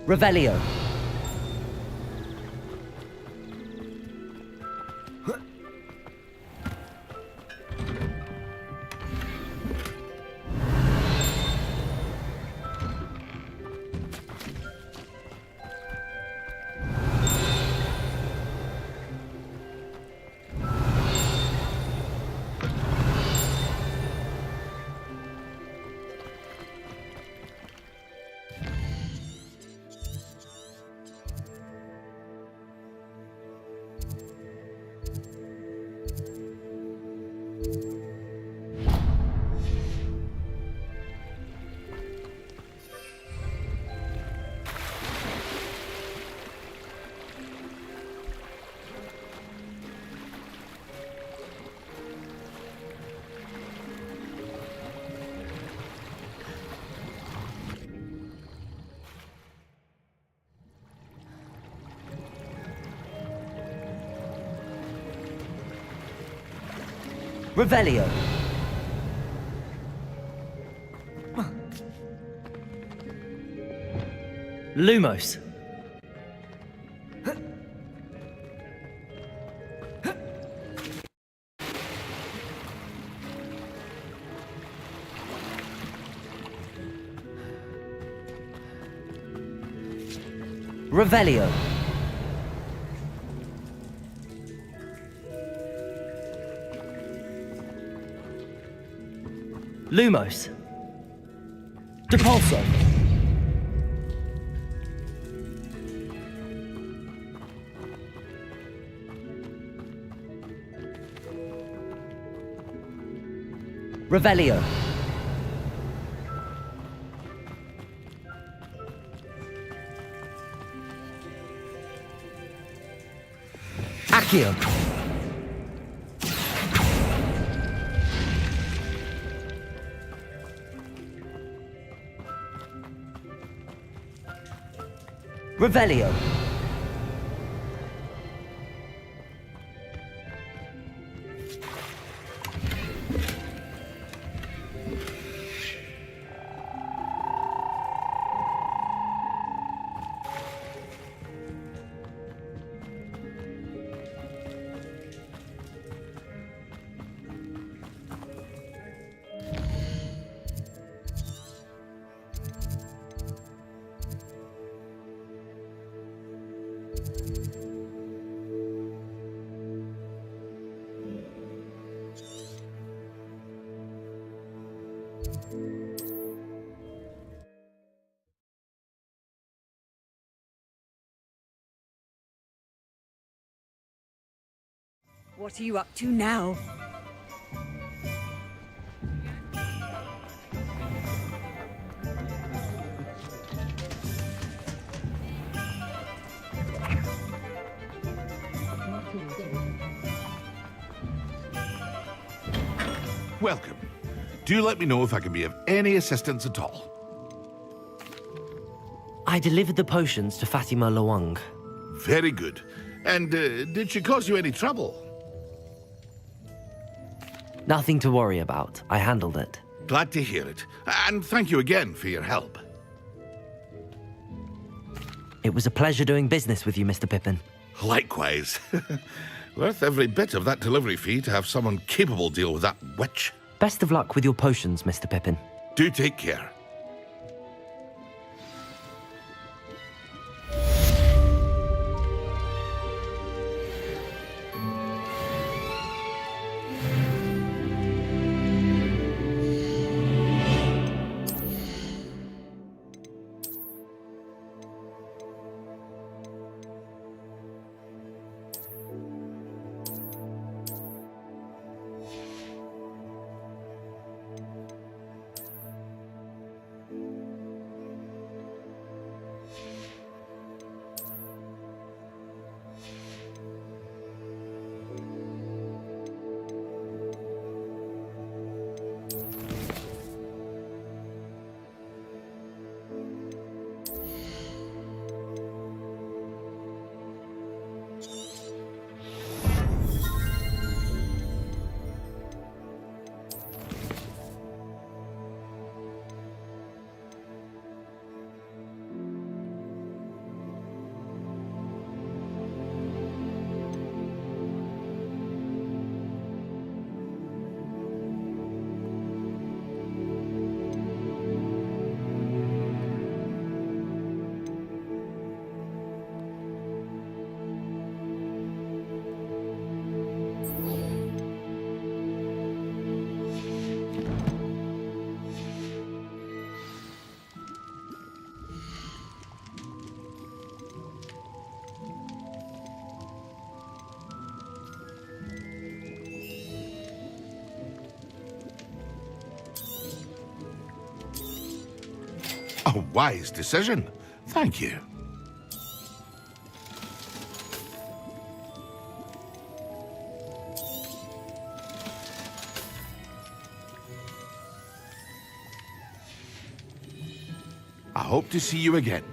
Revelio. Revelio. Lumos. Revelio. Lumos. Depulso. Revelio. Accio. Revelio. What are you up to now? Welcome. Do let me know if I can be of any assistance at all. I delivered the potions to Fatima Lawang. Very good. And did she cause you any trouble? Nothing to worry about. I handled it. Glad to hear it. And thank you again for your help. It was a pleasure doing business with you, Mr. Pippin. Likewise. Worth every bit of that delivery fee to have someone capable deal with that witch. Best of luck with your potions, Mr. Pippin. Do take care. A wise decision. Thank you. I hope to see you again.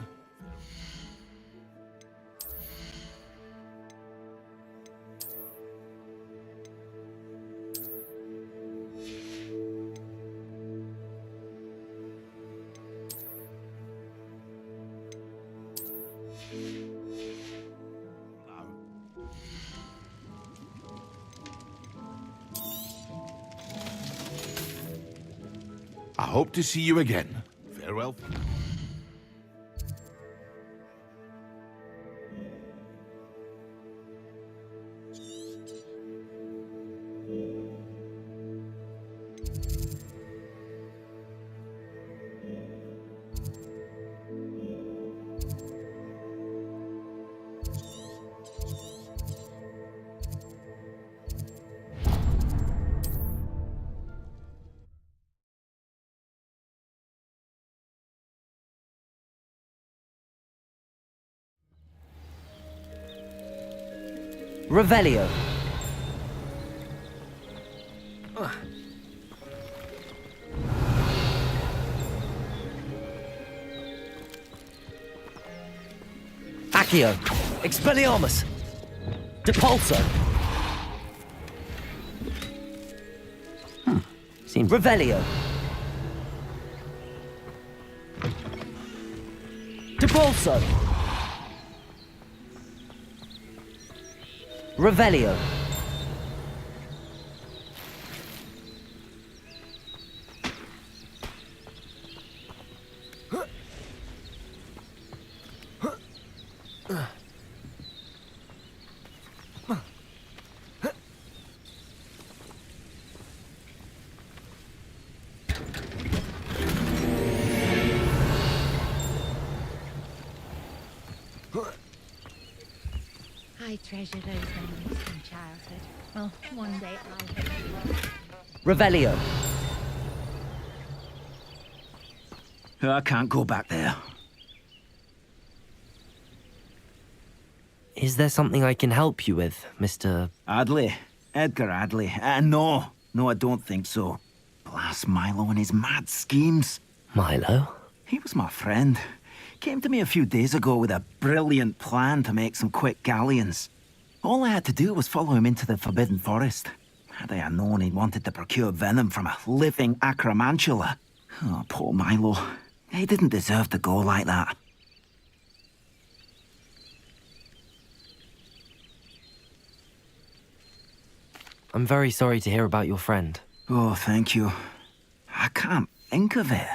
I hope to see you again. Farewell. Revelio. Accio. Expelliarmus. Depulso. Seems Revelio. Depulso. Revelio. I treasure those memories from childhood. Well, one day I'll... Revelio. I can't go back there. Is there something I can help you with, Mr. Adley? Edgar Adley? No, I don't think so. Blast Milo and his mad schemes. Milo? He was my friend. Came to me a few days ago with a brilliant plan to make some quick galleons. All I had to do was follow him into the Forbidden Forest. Had I known he wanted to procure venom from a living acromantula. Oh, poor Milo. He didn't deserve to go like that. I'm very sorry to hear about your friend. Oh, thank you. I can't think of it.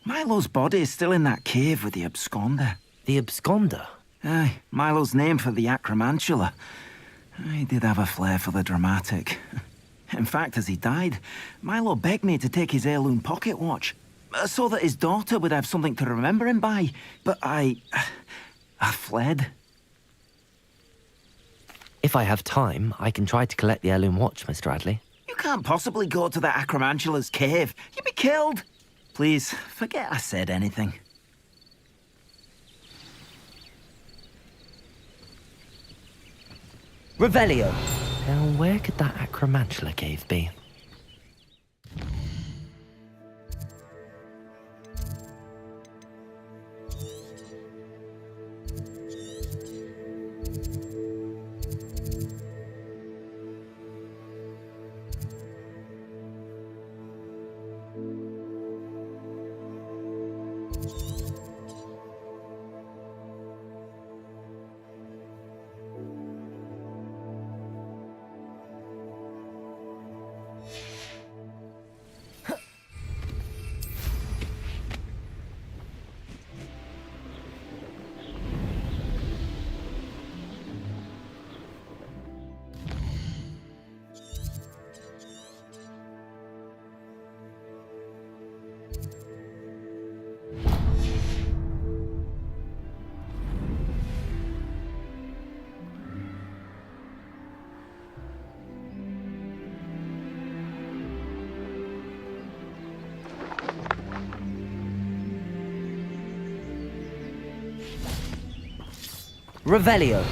Milo's body is still in that cave with the absconder. The absconder? Aye, Milo's name for the acromantula. He did have a flair for the dramatic. In fact, as he died, Milo begged me to take his heirloom pocket watch, so that his daughter would have something to remember him by. But I fled. If I have time, I can try to collect the heirloom watch, Mr. Adley. You can't possibly go to the acromantula's cave. You'd be killed. Please, forget I said anything. Revelio. Now, where could that acromantula cave be? Revelio.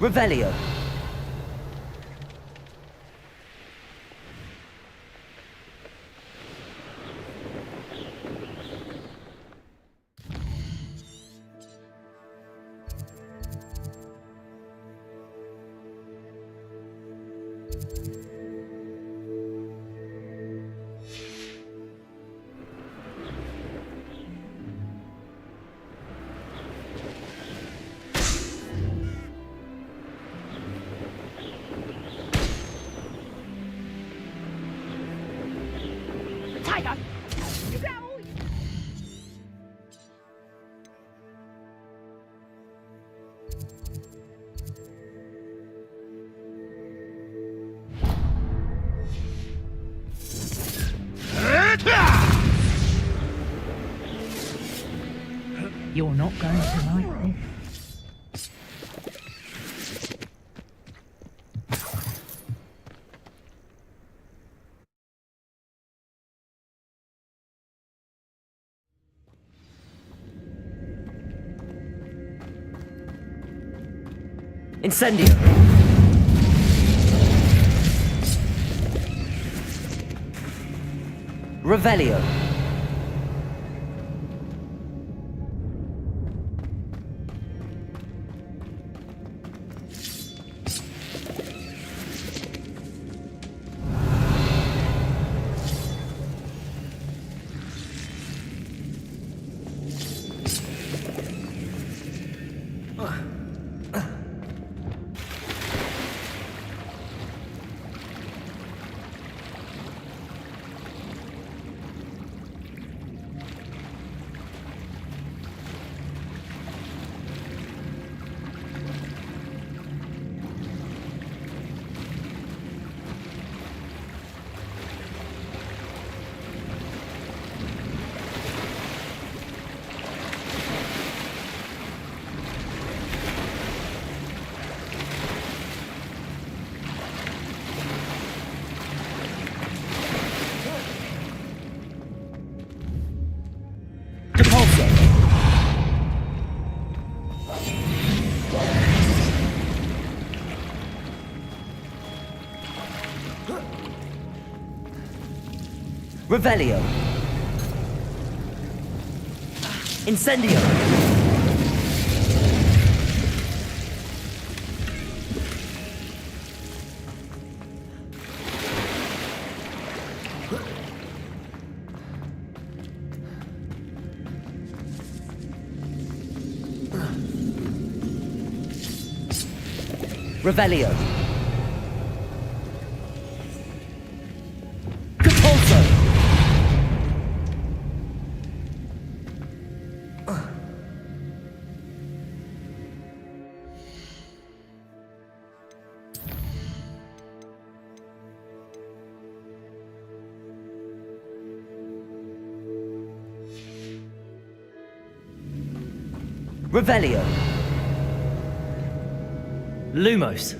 Revelio. You're not going to like this. Incendio. Revelio. Revelio. Incendio. Revelio. Compulso. Revelio. Lumos.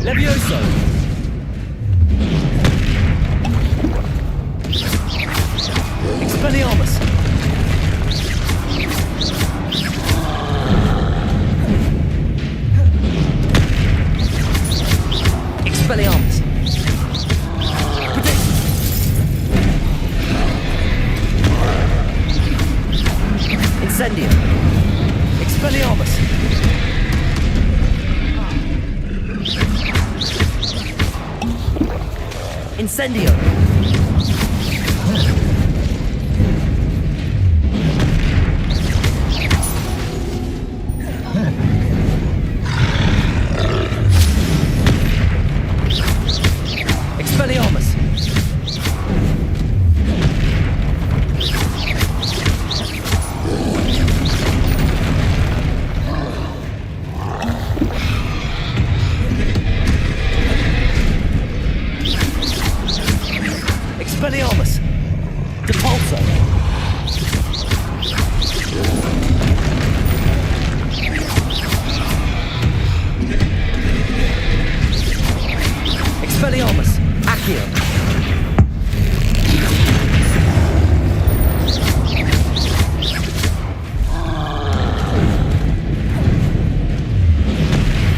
Levioso! Expelliarmus! Expelliarmus! Incendio! Expelliarmus! Incendio! Expelliarmus! Expelliarmus! Depulso! Expelliarmus! Accio!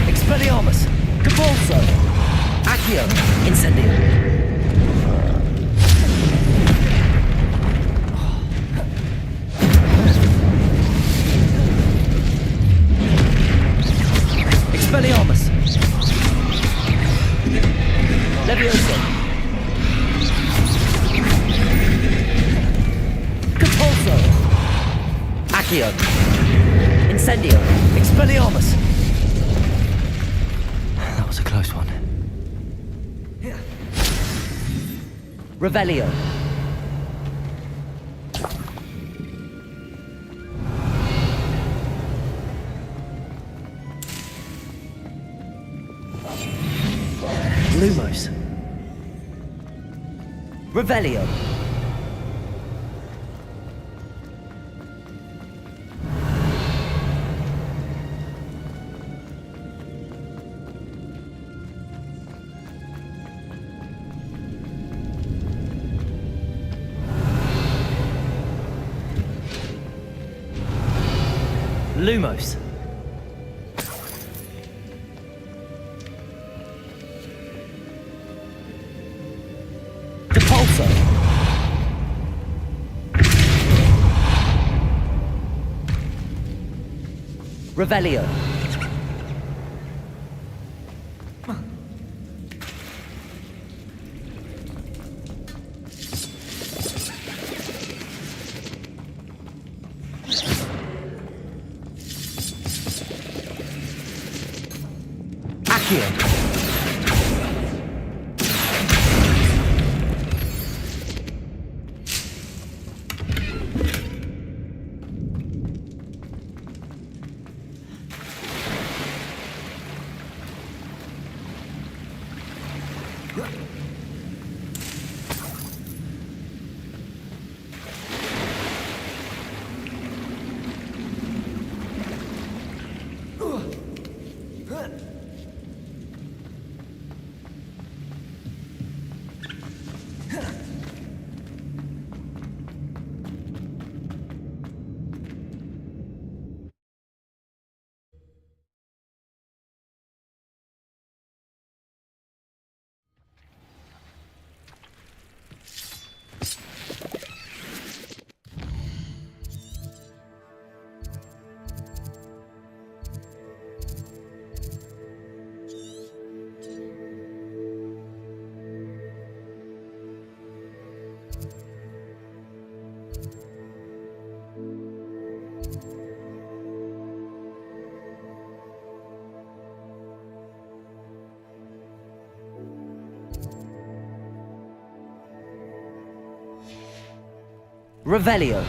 Expelliarmus! Depulso! Accio! Incendio! Expelliarmus! Levioso! Compulso! Accio! Incendio! Expelliarmus! That was a close one. Revelio! Lumos! Revelio! Lumos! Depulso! Revelio! Accio! Revelio.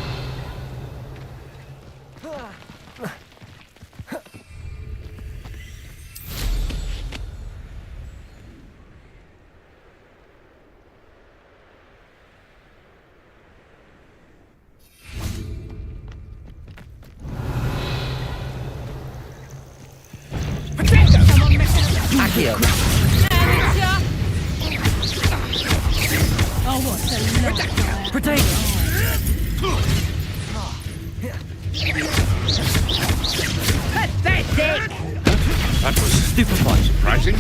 Accio. Oh, what's a lot? Potato! Pathetic! That was Stupefy! surprising.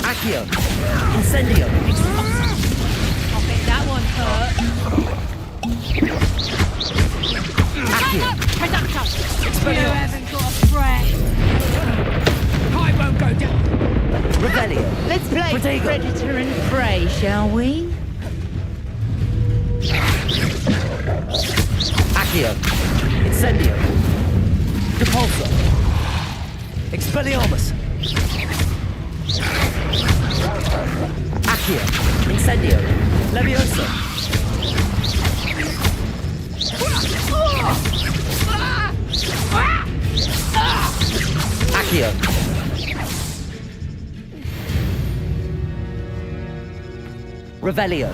Accio! Incendio! I bet that one hurt. Accio! Reducto! You haven't got a friend. I won't go down. Revelio! Let's play Protego. Predator and Prey, shall we? Accio! Incendio! Depulso! Expelliarmus! Accio! Incendio! Levioso! Accio! Revelio!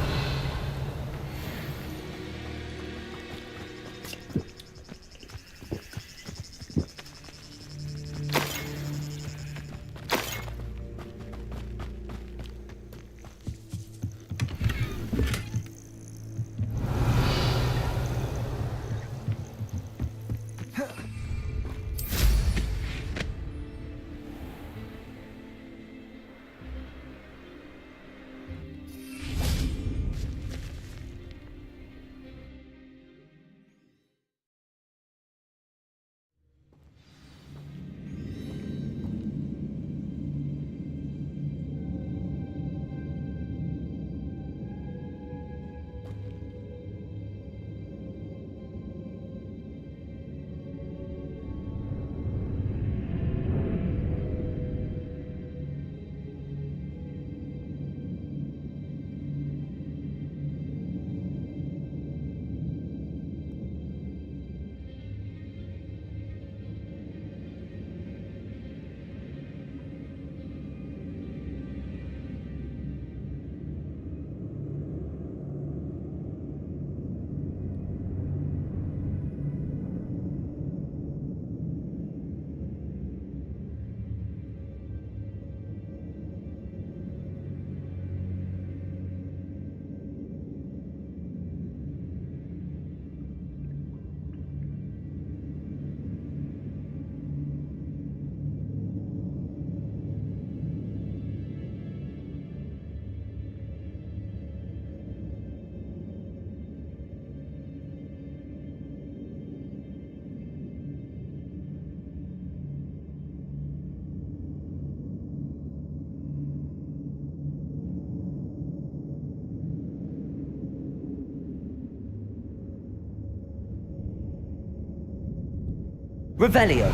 Revelio!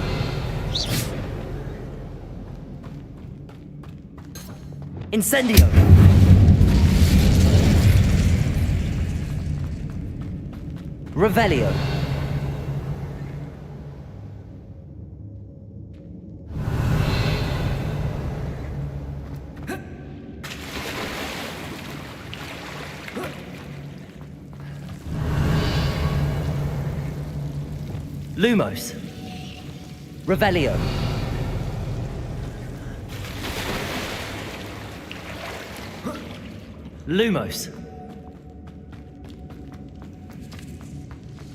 Incendio! Revelio! Lumos! Revelio! Lumos!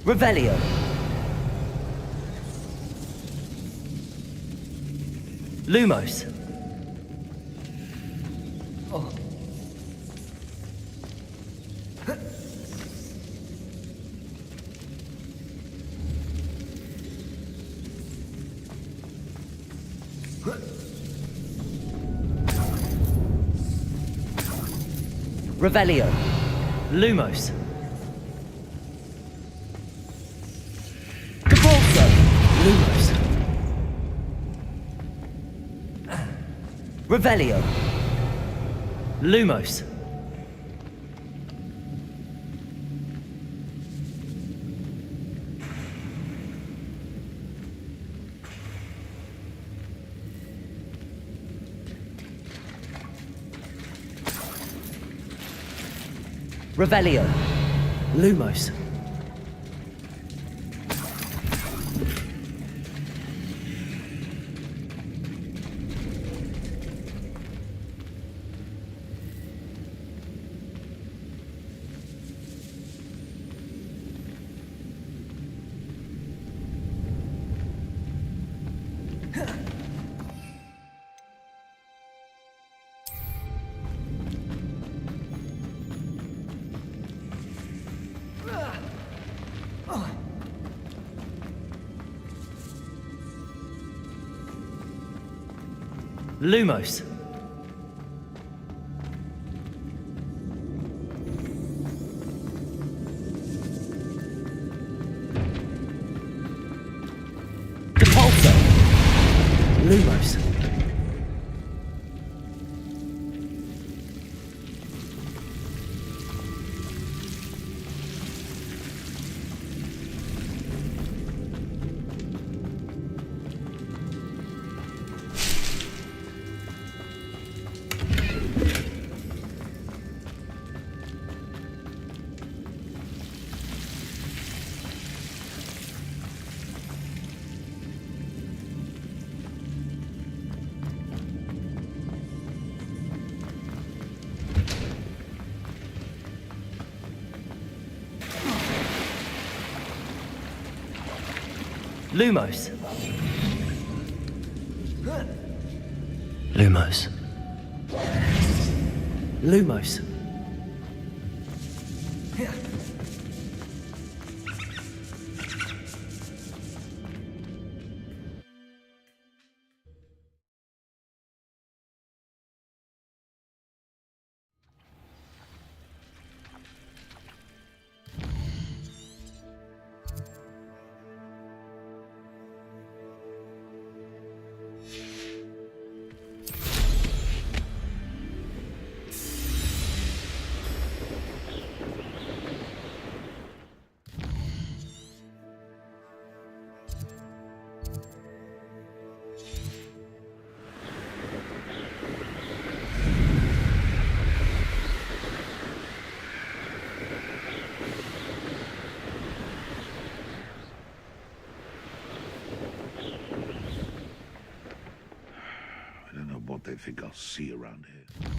Revelio! Lumos! Revelio! Lumos! Depulso! Lumos! Revelio! Lumos! Revelio! Lumos! Lumos. Depulso. Lumos. Lumos. Lumos. Lumos. I don't know what they think I'll see around here.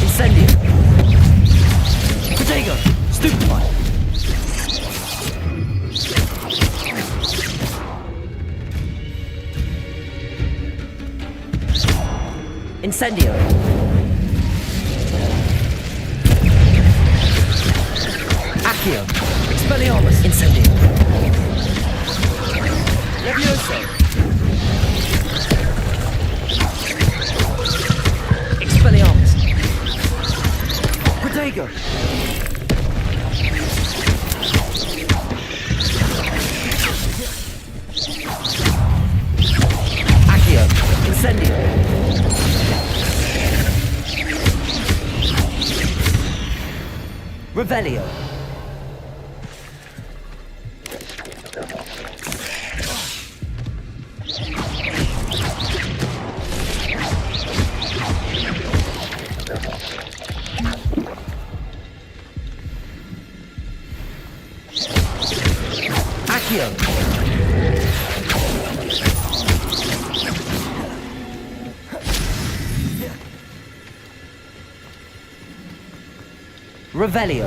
Incendio. Protego. Stupefy. Incendio. Accio. Expelliarmus. Incendio. Levioso. Expelliarmus. Protego. Accio. Incendio. Revelio. Accio. Revelio.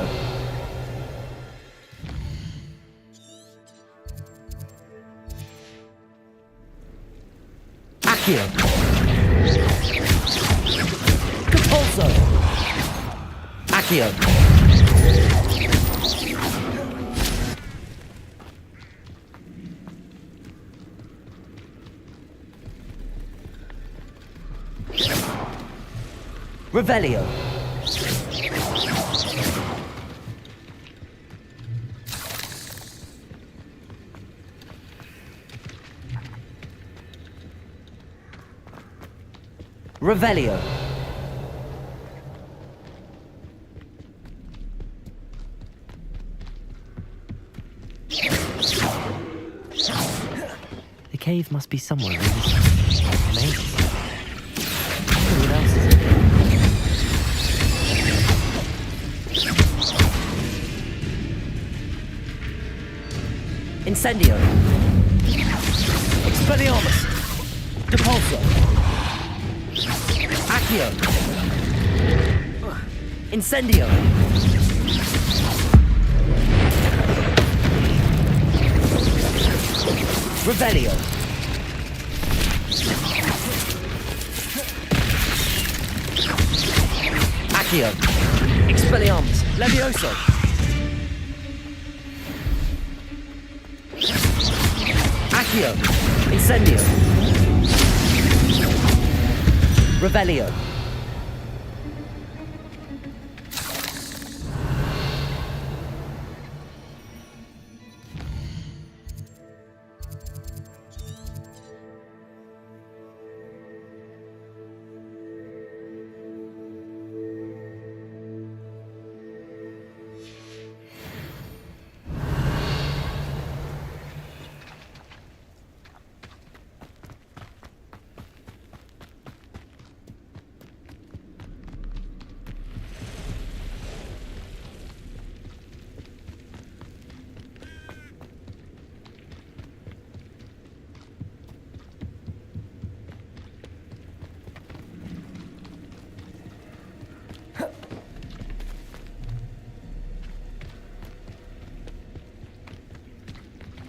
Accio. Compulso. Accio. Revelio. Revelio. The cave must be somewhere in this maze. What else is it? Incendio. Expelliarmus. Depulso. Accio. Incendio. Revelio. Accio. Expelliarmus. Levioso. Accio. Incendio. Revelio.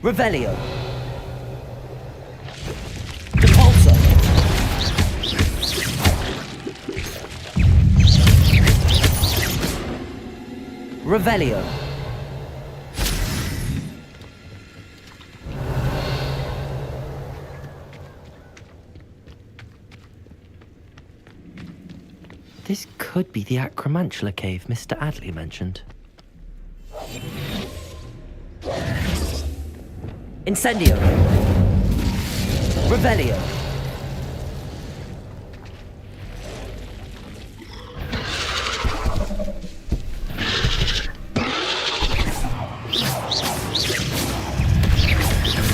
Revelio. Depulso. Revelio. This could be the Acromantula cave Mr. Adley mentioned. Incendio. Revelio.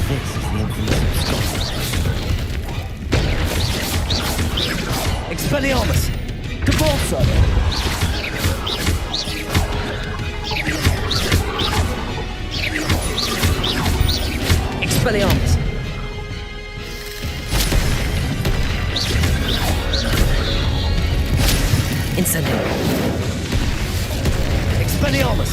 This is the infamous Scotland. Expelliarmus. Depulso. Expelliarmus. Incendio. Expelliarmus.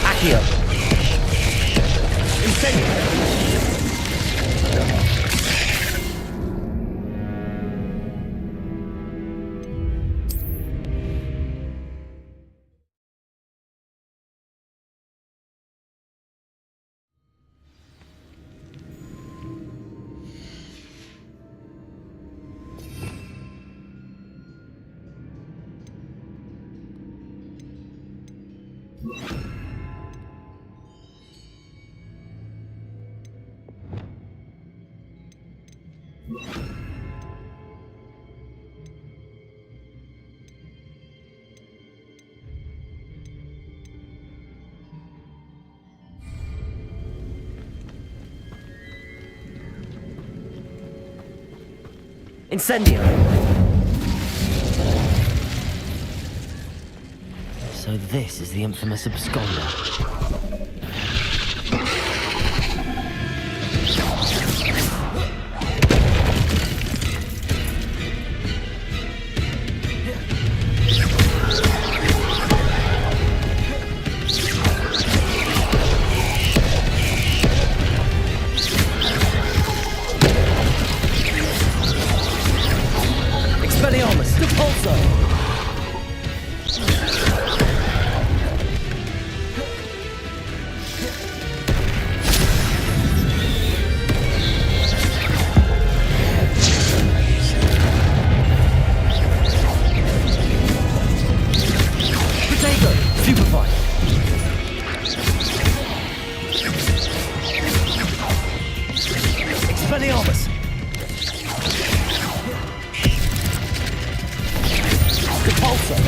Accio. Incendio. Incendio. So this is the infamous absconder. Expelliarmus. Repulsor! Potato! Stupefy! Expelliarmus! Repulsor!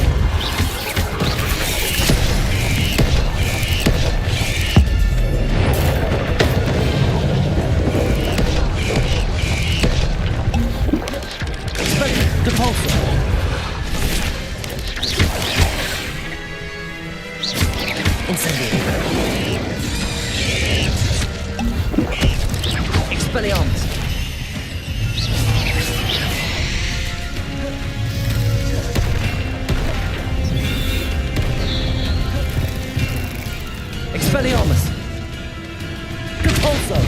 Repulsor! Incendiary! Expelliarmus! Expelliarmus! Repulsor!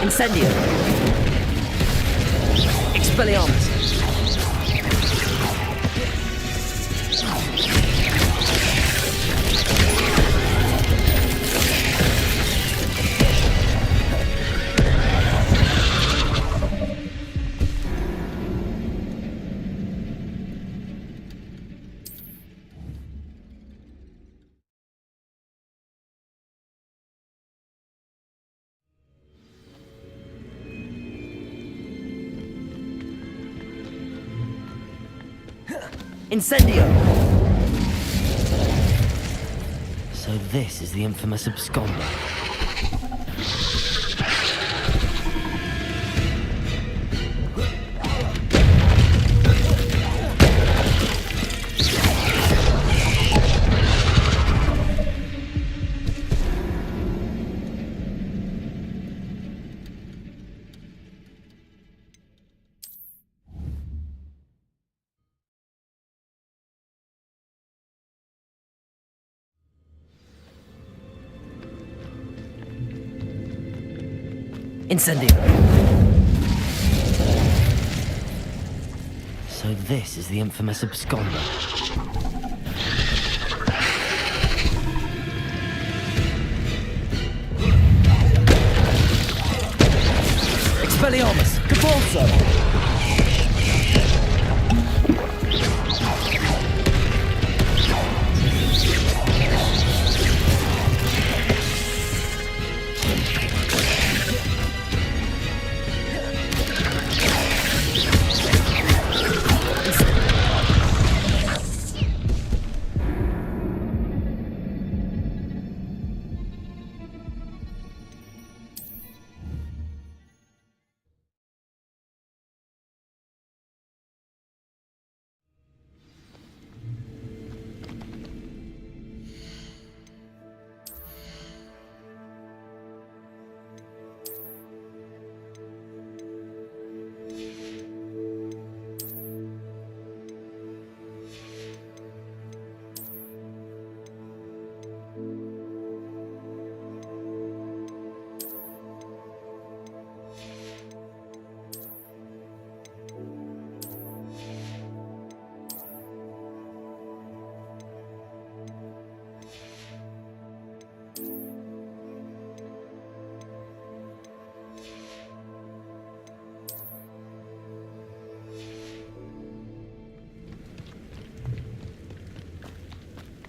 Incendio! Expelliarmus! Incendio! So this is the infamous absconder. Incendio! So this is the infamous absconder. Expelliarmus! Repulsor!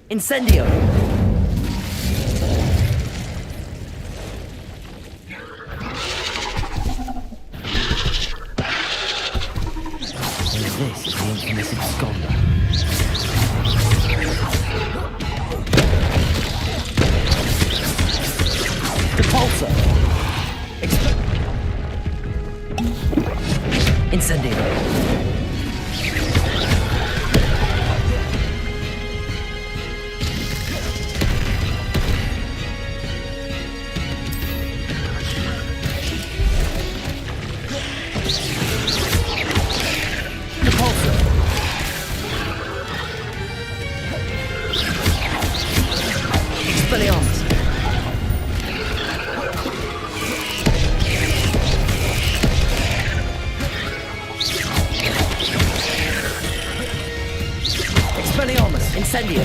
Incendio! So this is the infamous absconder. Repulsor! Incendio! Expelliarmus! Incendio.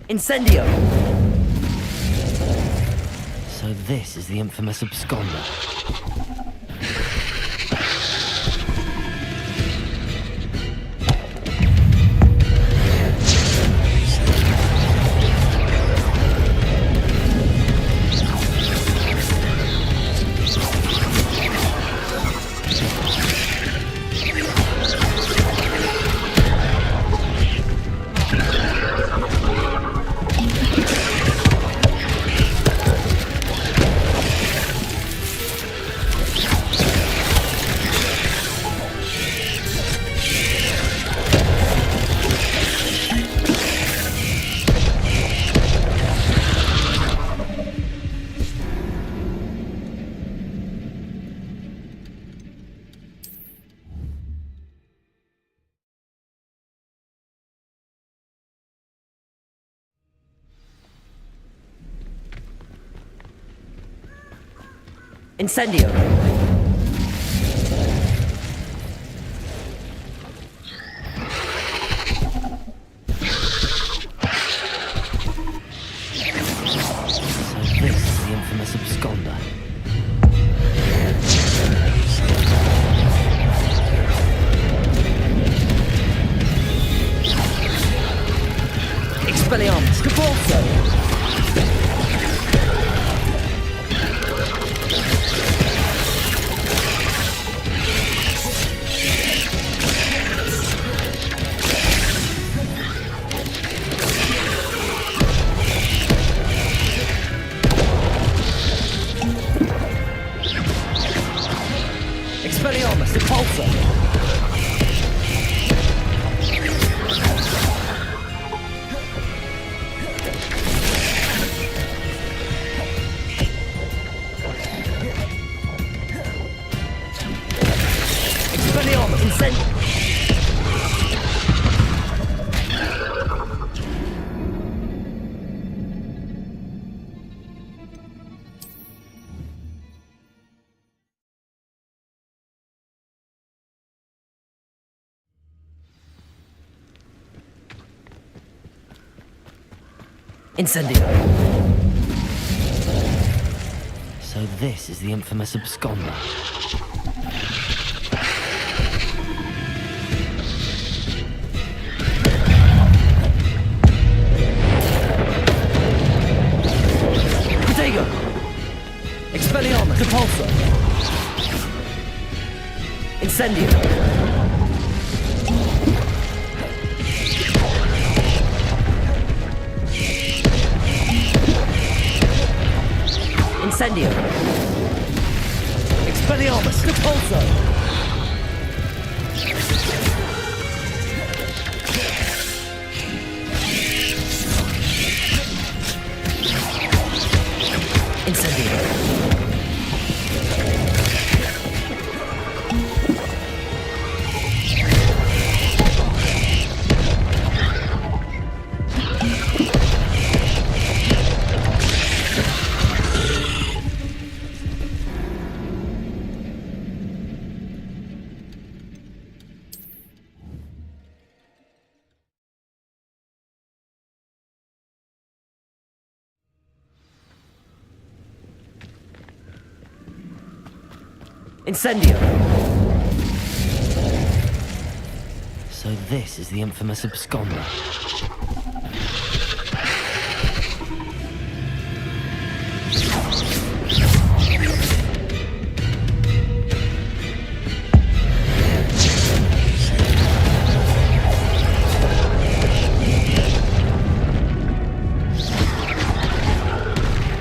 Incendio! So this is the infamous absconder. Incendio! So this is the infamous absconder. Expelliarmus! Capulso! Expelliarmus! Repulsor! Expelliarmus! Incendio! Incendio! So this is the infamous absconder. Protego! Expelliarmus! Repulsor! Incendio! Incendio! Expelliarmus! Repulsor! Incendio! Incendio! So this is the infamous absconder.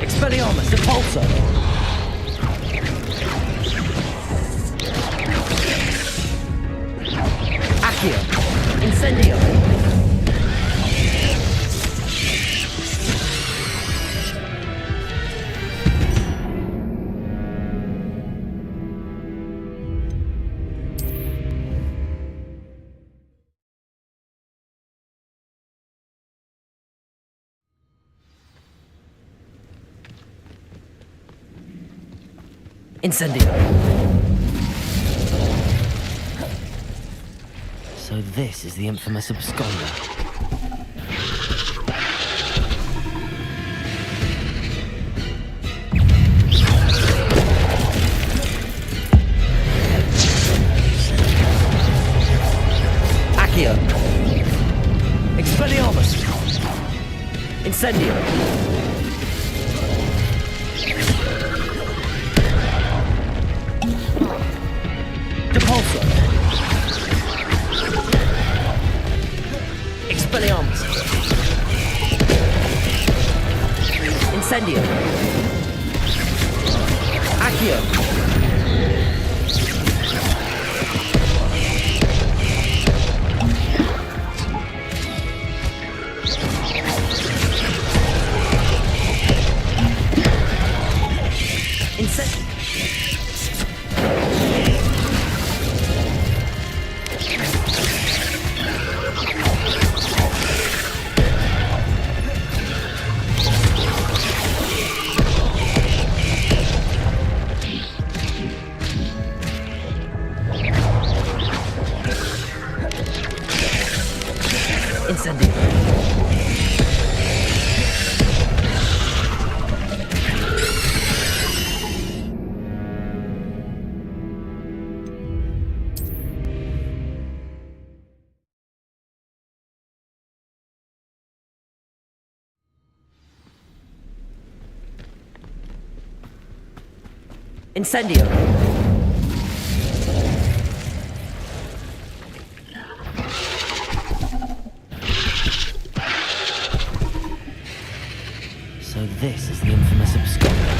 Expelliarmus! Repulsor! Accio. Incendio. Incendio. So this is the infamous absconder. Accio. Expelliarmus. Incendio. Depulso. Expelliarmus. Incendio. Accio. Incendio. Incendio. So this is the infamous absconder.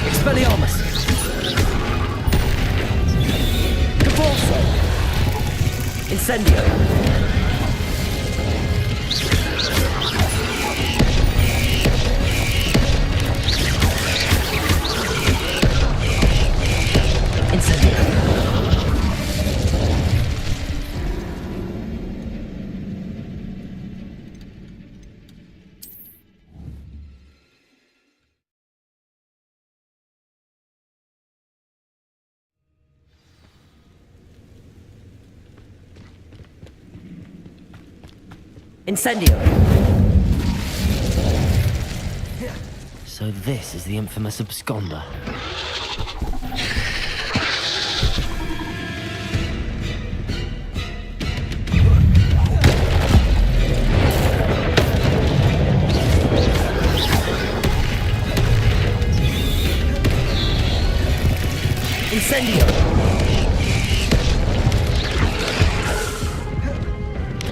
Expelliarmus. Depulso. Incendio. Incendio. Incendio. So this is the infamous absconder. Incendio.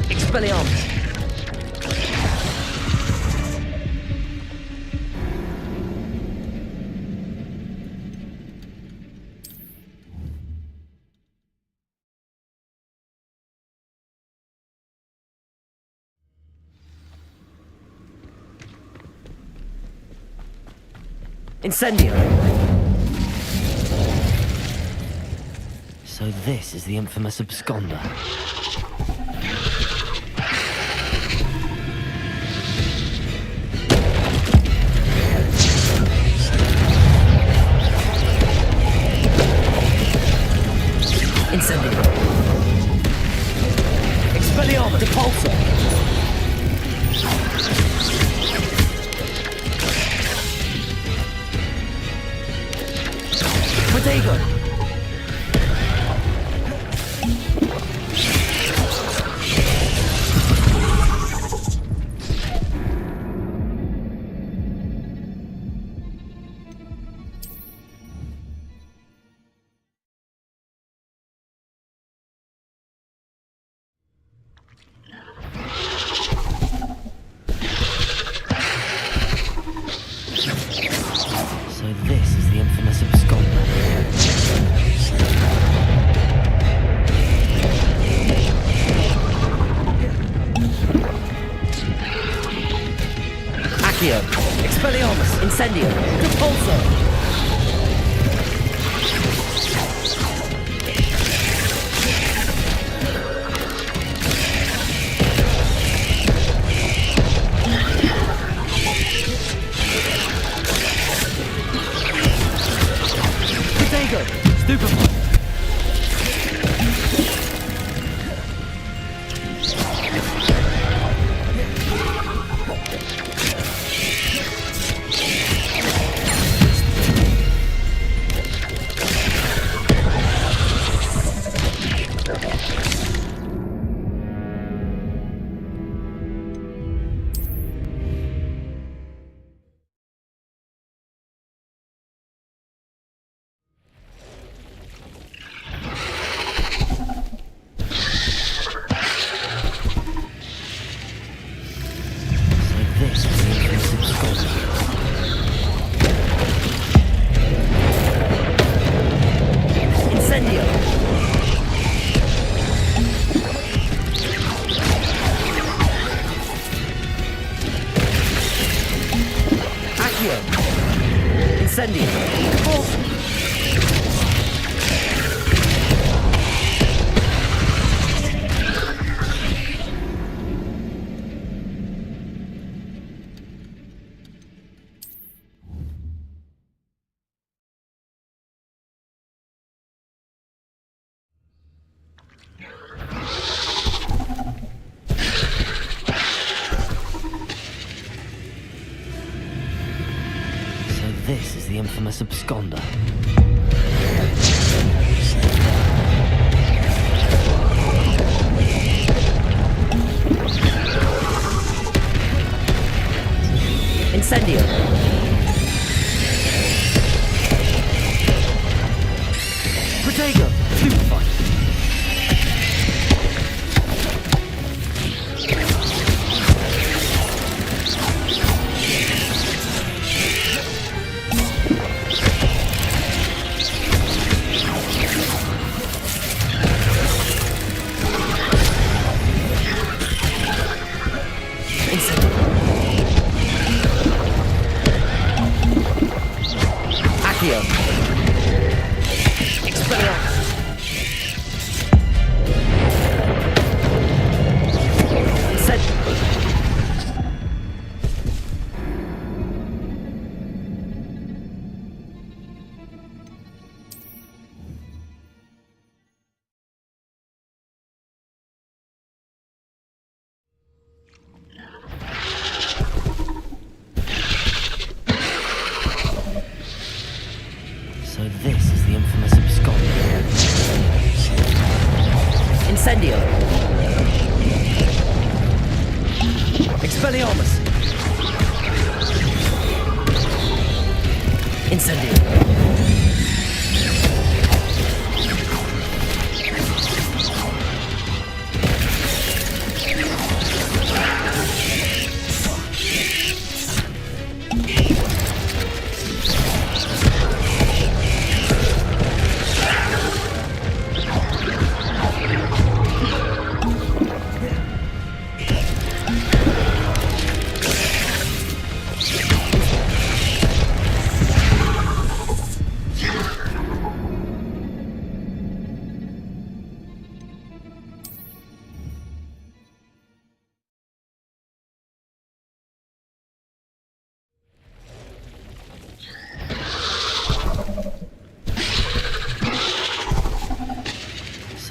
Expelliarmus. Incendio. So this is the infamous absconder. Incendio. Expelliarmus. Depulso. Protego. So Accio. Expelliarmus. Incendio. Repulso. Potato. Stupefy. Incendio. This is the infamous absconder. Incendio. Protego. Stupefy. Accio. Expelliarmus. So this is the infamous absconder. Incendio. Expelliarmus. Incendio.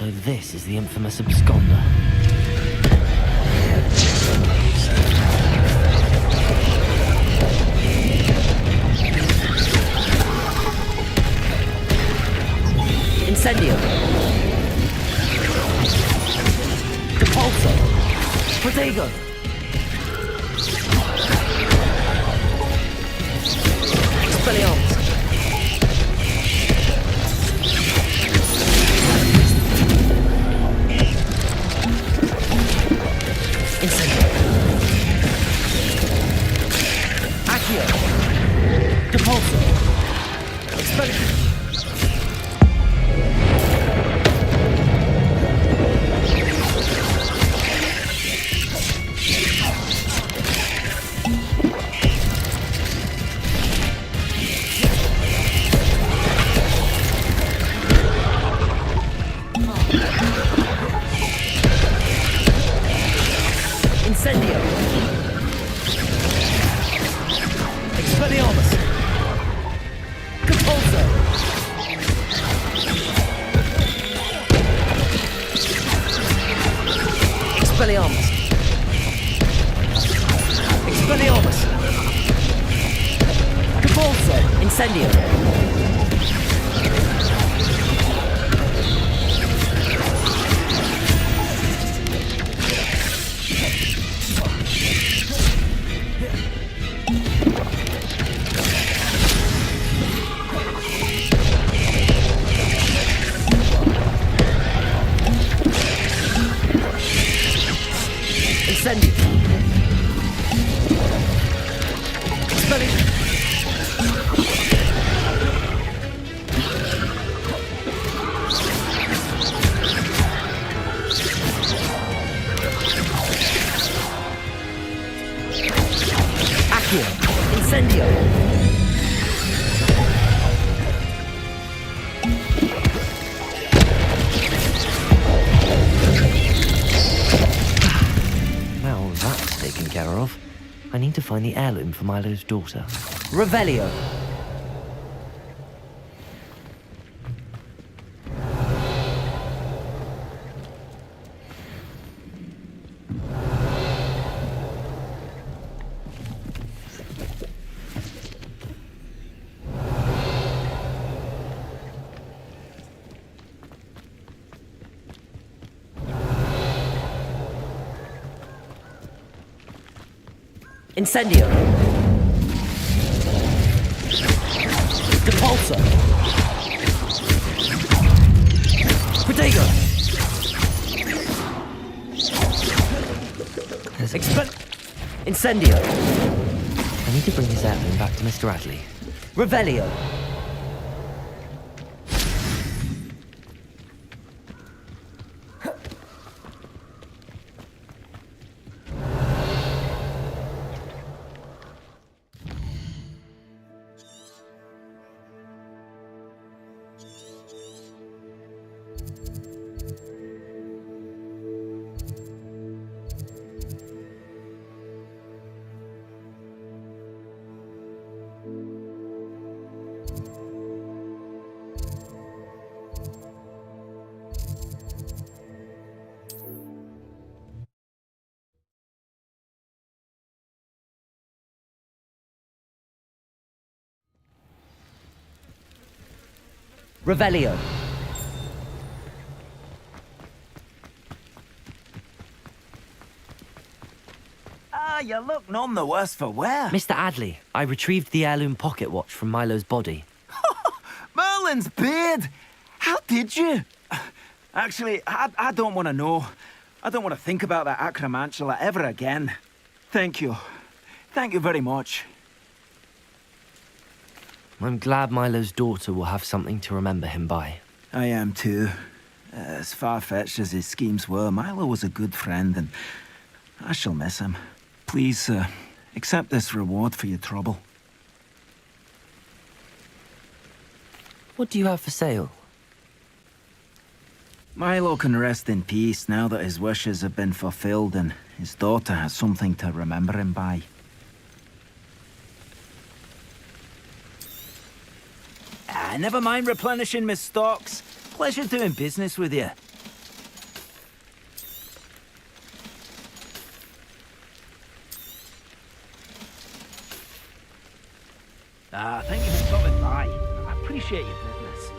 So this is the infamous absconder. Incendio. Repulso. Protego. Expelliarmus. Incendio. Accio. Repulso. Expelliarmus. Incendio! Expelliarmus! Compulso! Expelliarmus! Expelliarmus! Compulso! Incendio! Incendio! Expelliarmus! Accio! Incendio! Now all that's taken care of, I need to find the heirloom for Milo's daughter. Revelio! Incendio! Depulso! Protego! There's a... Incendio! I need to bring his heirloom back to Mr. Adley. Revelio! Revelio! Ah, you look none the worse for wear. Mr. Adley, I retrieved the heirloom pocket watch from Milo's body. Merlin's beard! How did you? Actually, I don't want to know. I don't want to think about that acromantula ever again. Thank you. Thank you very much. I'm glad Milo's daughter will have something to remember him by. I am too. As far-fetched as his schemes were, Milo was a good friend, and I shall miss him. Please, accept this reward for your trouble. What do you have for sale? Milo can rest in peace now that his wishes have been fulfilled and his daughter has something to remember him by. Never mind replenishing my stocks. Pleasure doing business with you. Thank you for stopping by. I appreciate your business.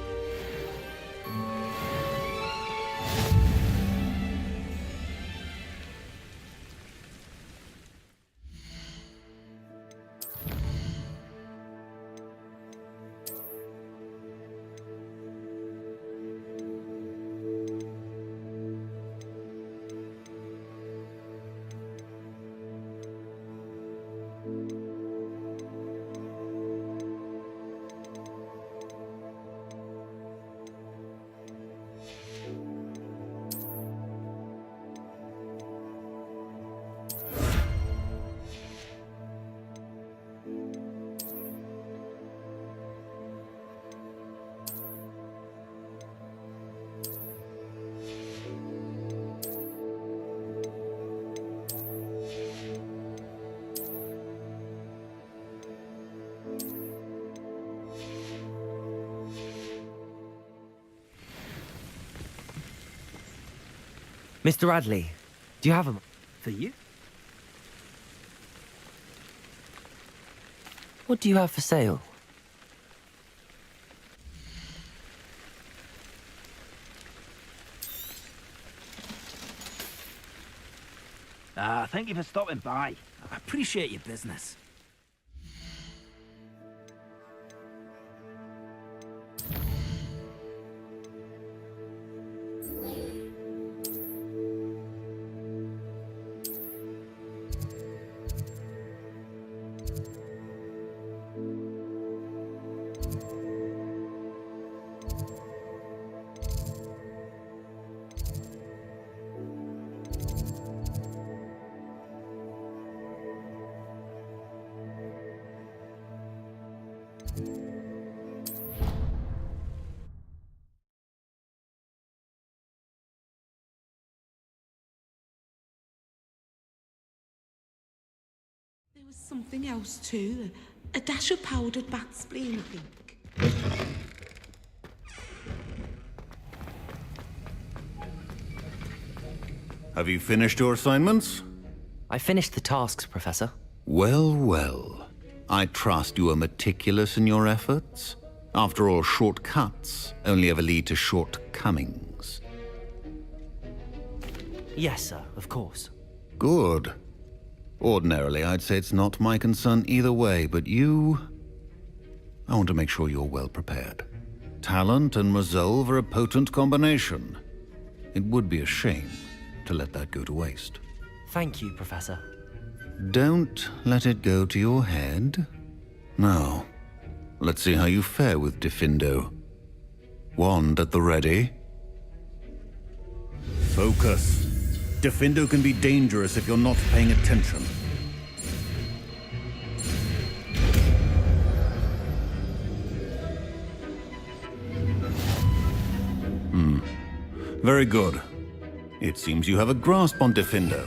Mr. Radley, do you have a... For you? What do you have for sale? Thank you for stopping by. I appreciate your business. There was something else too. A dash of powdered bat spleen, I think. Have you finished your assignments? I finished the tasks, Professor. Well, well. I trust you are meticulous in your efforts. After all, shortcuts only ever lead to shortcomings. Yes, sir, of course. Good. Ordinarily, I'd say it's not my concern either way, but you... I want to make sure you're well prepared. Talent and resolve are a potent combination. It would be a shame to let that go to waste. Thank you, Professor. Don't let it go to your head. Now, let's see how you fare with Diffindo. Wand at the ready. Focus. Diffindo can be dangerous if you're not paying attention. Very good. It seems you have a grasp on Diffindo.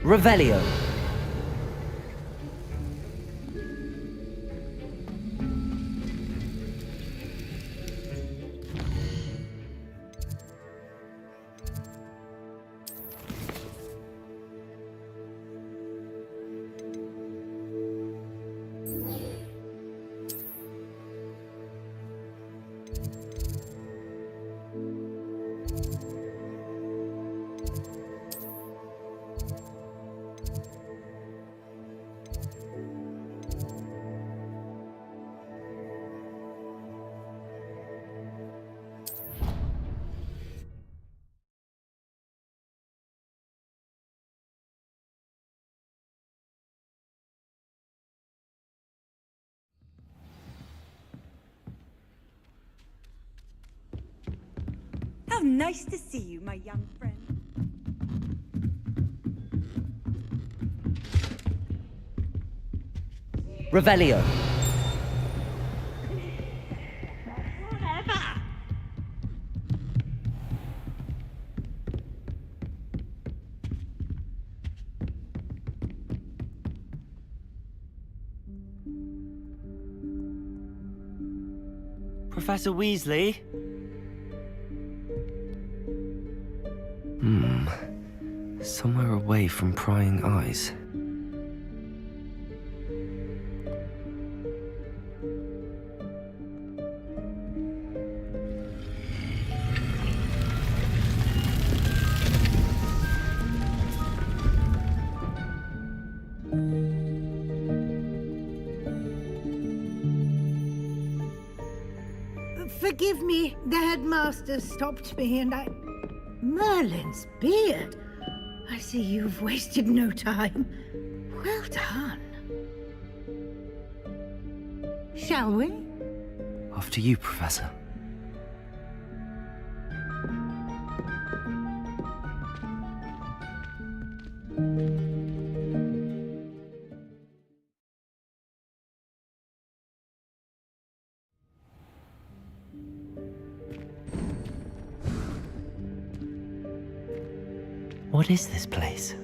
Revelio. How nice to see you, my young friend. Revelio. Professor Weasley? Somewhere away from prying eyes. Forgive me, the headmaster stopped me and I... Merlin's beard! I see you've wasted no time. Well done. Shall we? After you, Professor. What is this place?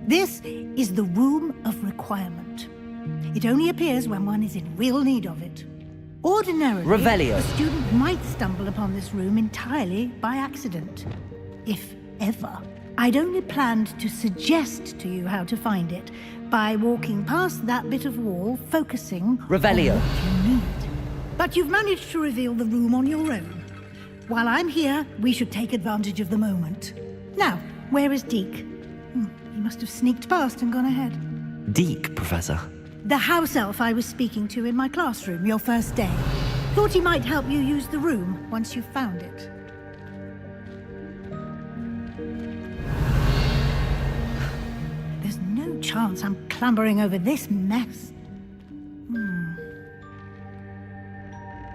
This is the Room of Requirement. It only appears when one is in real need of it. Ordinarily, Revelio. a student might stumble upon this room entirely by accident. If ever. I'd only planned to suggest to you how to find it by walking past that bit of wall, focusing Revelio. on what you need. But you've managed to reveal the room on your own. While I'm here, we should take advantage of the moment. Now, where is Deke? He must have sneaked past and gone ahead. Deke, Professor. The house elf I was speaking to in my classroom your first day. Thought he might help you use the room once you found it. There's no chance I'm clambering over this mess.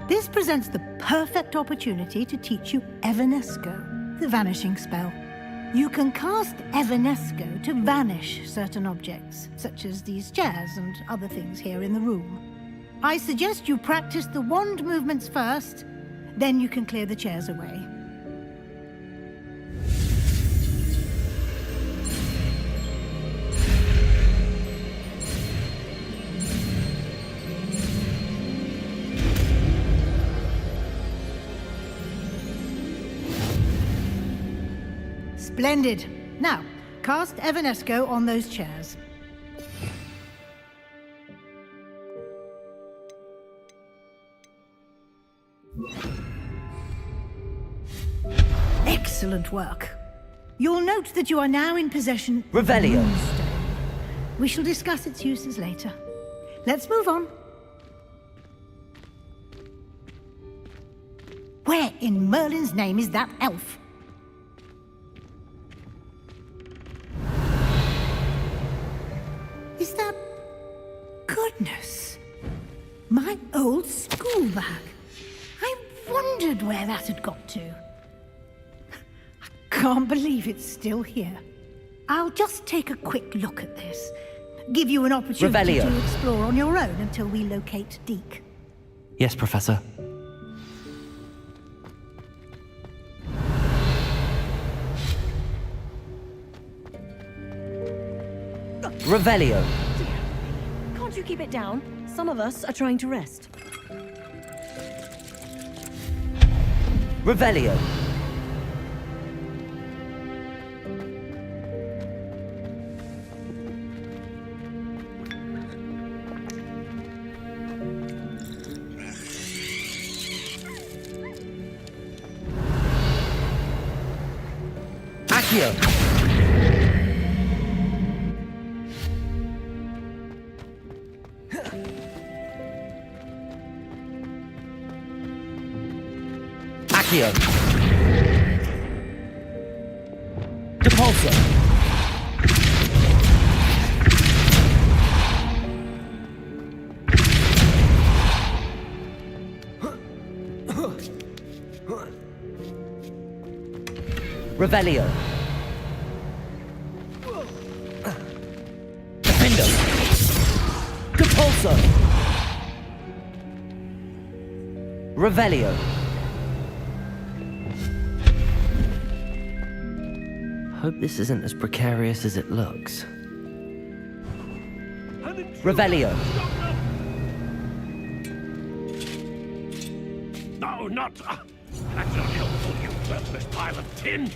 This presents the perfect opportunity to teach you Evanesco, the vanishing spell. You can cast Evanesco to vanish certain objects, such as these chairs and other things here in the room. I suggest you practice the wand movements first, then you can clear the chairs away. Splendid. Now, cast Evanesco on those chairs. Excellent work. You'll note that you are now in possession of Revelio. the Moonstone. We shall discuss its uses later. Let's move on. Where in Merlin's name is that elf? Is that... Goodness! My old school bag. I wondered where that had got to. I can't believe it's still here. I'll just take a quick look at this. Give you an opportunity Revelio. to explore on your own until we locate Deke. Yes, Professor. Revelio. Can't you keep it down? Some of us are trying to rest. Revelio. Accio. Accio. Depulso. Revelio. Defendo. Depulso. Revelio. Hope this isn't as precarious as it looks. Revelio. No, not... that's not helpful, you worthless pile of tin!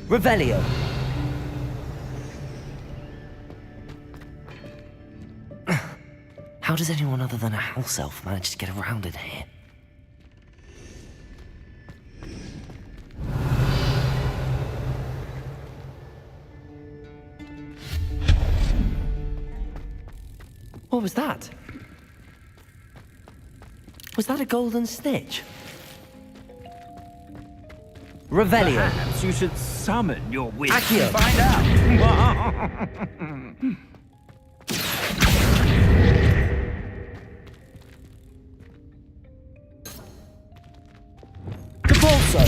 Revelio. How does anyone other than a house elf manage to get around in here? What was that? Was that a golden snitch? Revelio. Perhaps you should summon your witch Accio. and find out. Depulso.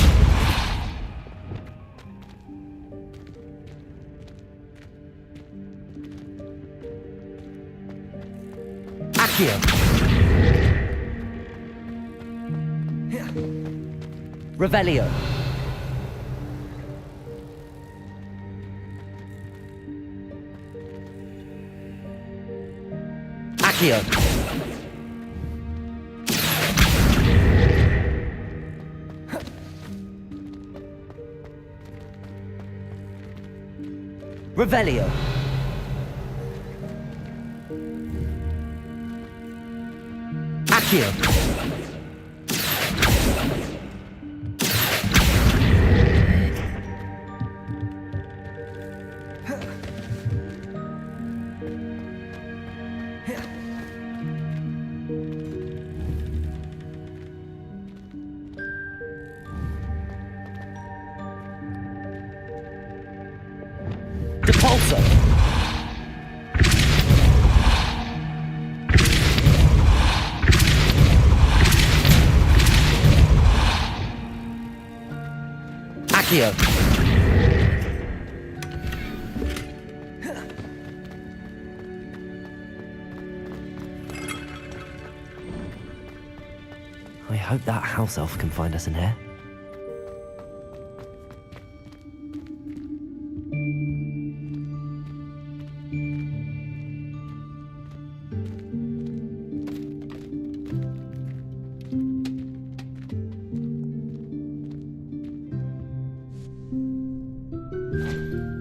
Accio. Revelio. Accio. Revelio. Accio. Depulso. Accio. I hope that house elf can find us in here.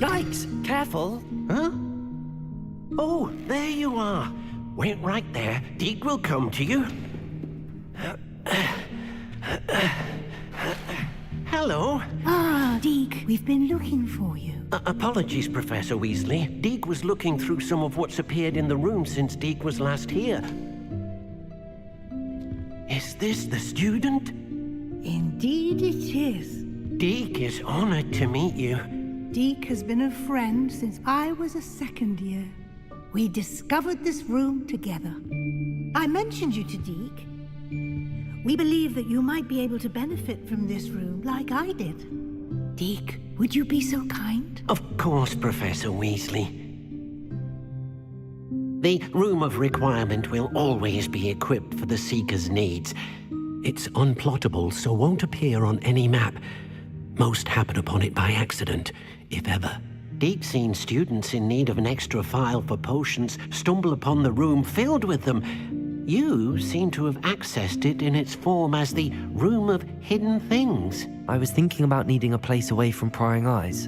Yikes! Careful! Huh? Oh, there you are. Wait right there. Deke will come to you. Hello. Ah, Deke, we've been looking for you. Apologies, Professor Weasley. Deke was looking through some of what's appeared in the room since Deke was last here. Is this the student? Indeed it is. Deke is honored to meet you. Deke has been a friend since I was a second year. We discovered this room together. I mentioned you to Deke. We believe that you might be able to benefit from this room like I did. Deke, would you be so kind? Of course, Professor Weasley. The Room of Requirement will always be equipped for the Seeker's needs. It's unplottable, so won't appear on any map. Most happen upon it by accident, if ever. Deke's seen students in need of an extra file for potions stumble upon the room filled with them. You seem to have accessed it in its form as the Room of Hidden Things. I was thinking about needing a place away from prying eyes.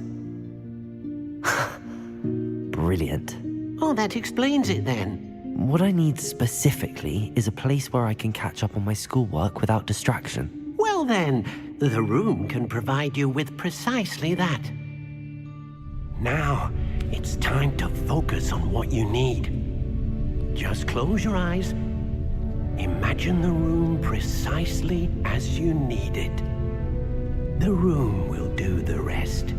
Brilliant. Oh, that explains it then. What I need specifically is a place where I can catch up on my schoolwork without distraction. Well then, the room can provide you with precisely that. Now, it's time to focus on what you need. Just close your eyes. Imagine the room precisely as you need it. The room will do the rest.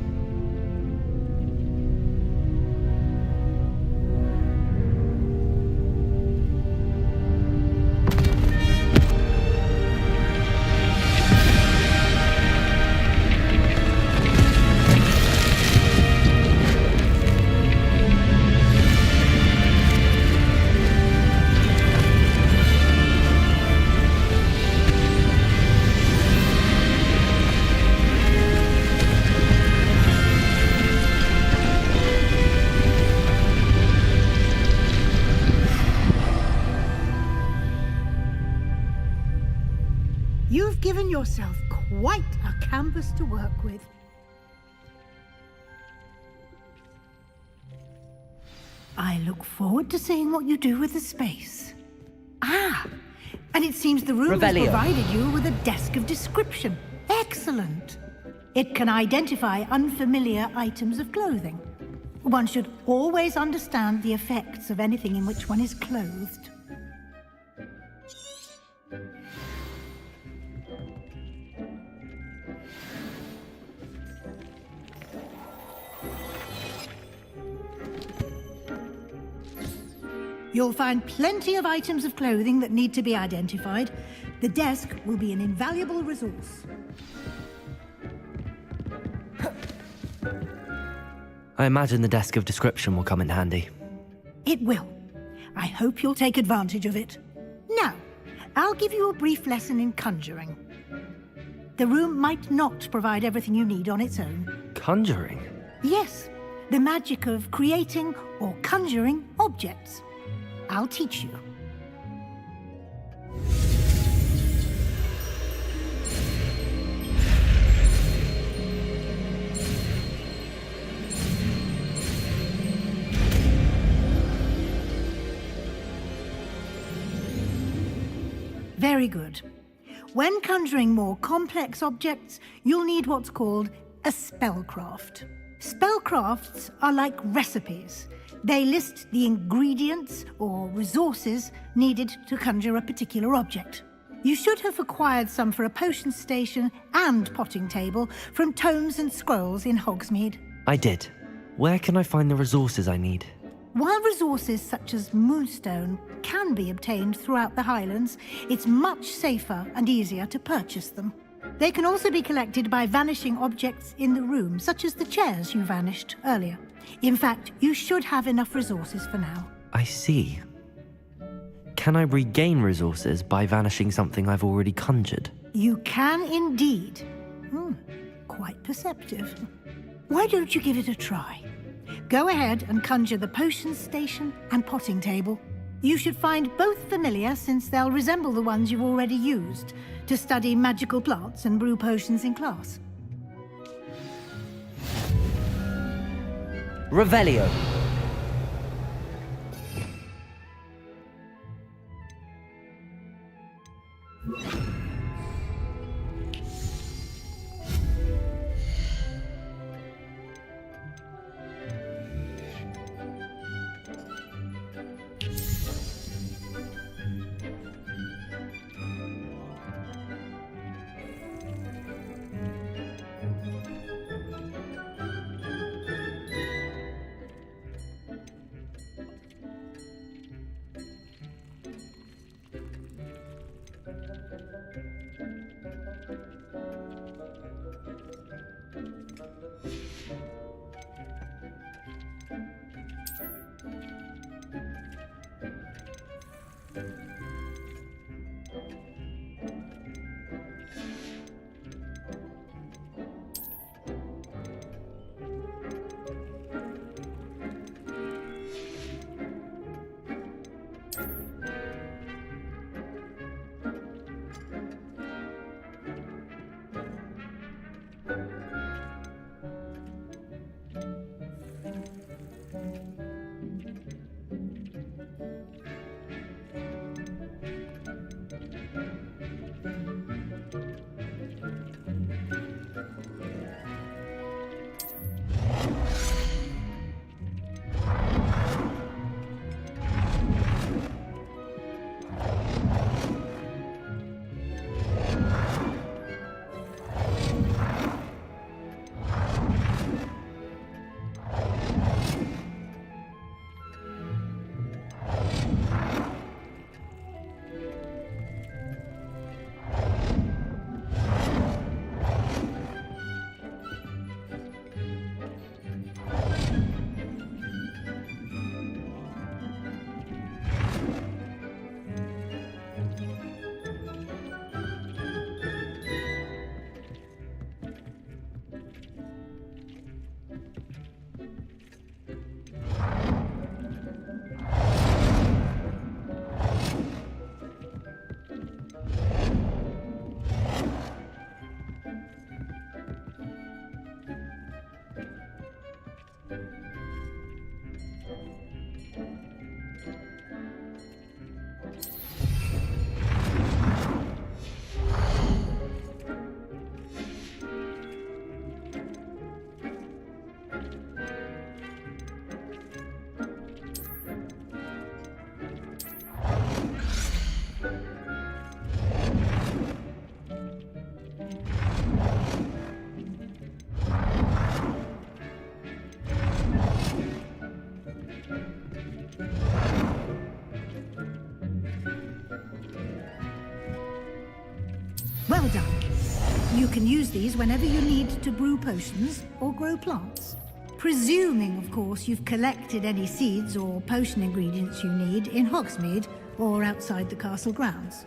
given yourself quite a canvas to work with. I look forward to seeing what you do with the space. Ah, and it seems the room has Revelio. provided you with a desk of description. Excellent. It can identify unfamiliar items of clothing. One should always understand the effects of anything in which one is clothed. You'll find plenty of items of clothing that need to be identified. The desk will be an invaluable resource. I imagine the desk of description will come in handy. It will. I hope you'll take advantage of it. Now, I'll give you a brief lesson in conjuring. The room might not provide everything you need on its own. Conjuring? Yes, the magic of creating or conjuring objects. I'll teach you. Very good. When conjuring more complex objects, you'll need what's called a spellcraft. Spellcrafts are like recipes. They list the ingredients or resources needed to conjure a particular object. You should have acquired some for a potion station and potting table from tomes and scrolls in Hogsmeade. I did. Where can I find the resources I need? While resources such as moonstone can be obtained throughout the Highlands, it's much safer and easier to purchase them. They can also be collected by vanishing objects in the room, such as the chairs you vanished earlier. In fact, you should have enough resources for now. I see. Can I regain resources by vanishing something I've already conjured? You can indeed. Quite perceptive. Why don't you give it a try? Go ahead and conjure the potion station and potting table. You should find both familiar, since they'll resemble the ones you've already used to study magical plants and brew potions in class. Revelio. Well done. You can use these whenever you need to brew potions or grow plants. Presuming, of course, you've collected any seeds or potion ingredients you need in Hogsmeade or outside the castle grounds.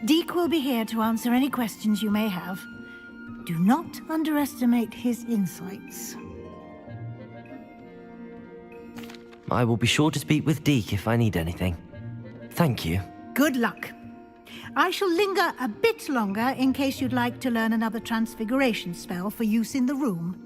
Deke will be here to answer any questions you may have. Do not underestimate his insights. I will be sure to speak with Deke if I need anything. Thank you. Good luck. I shall linger a bit longer in case you'd like to learn another transfiguration spell for use in the room.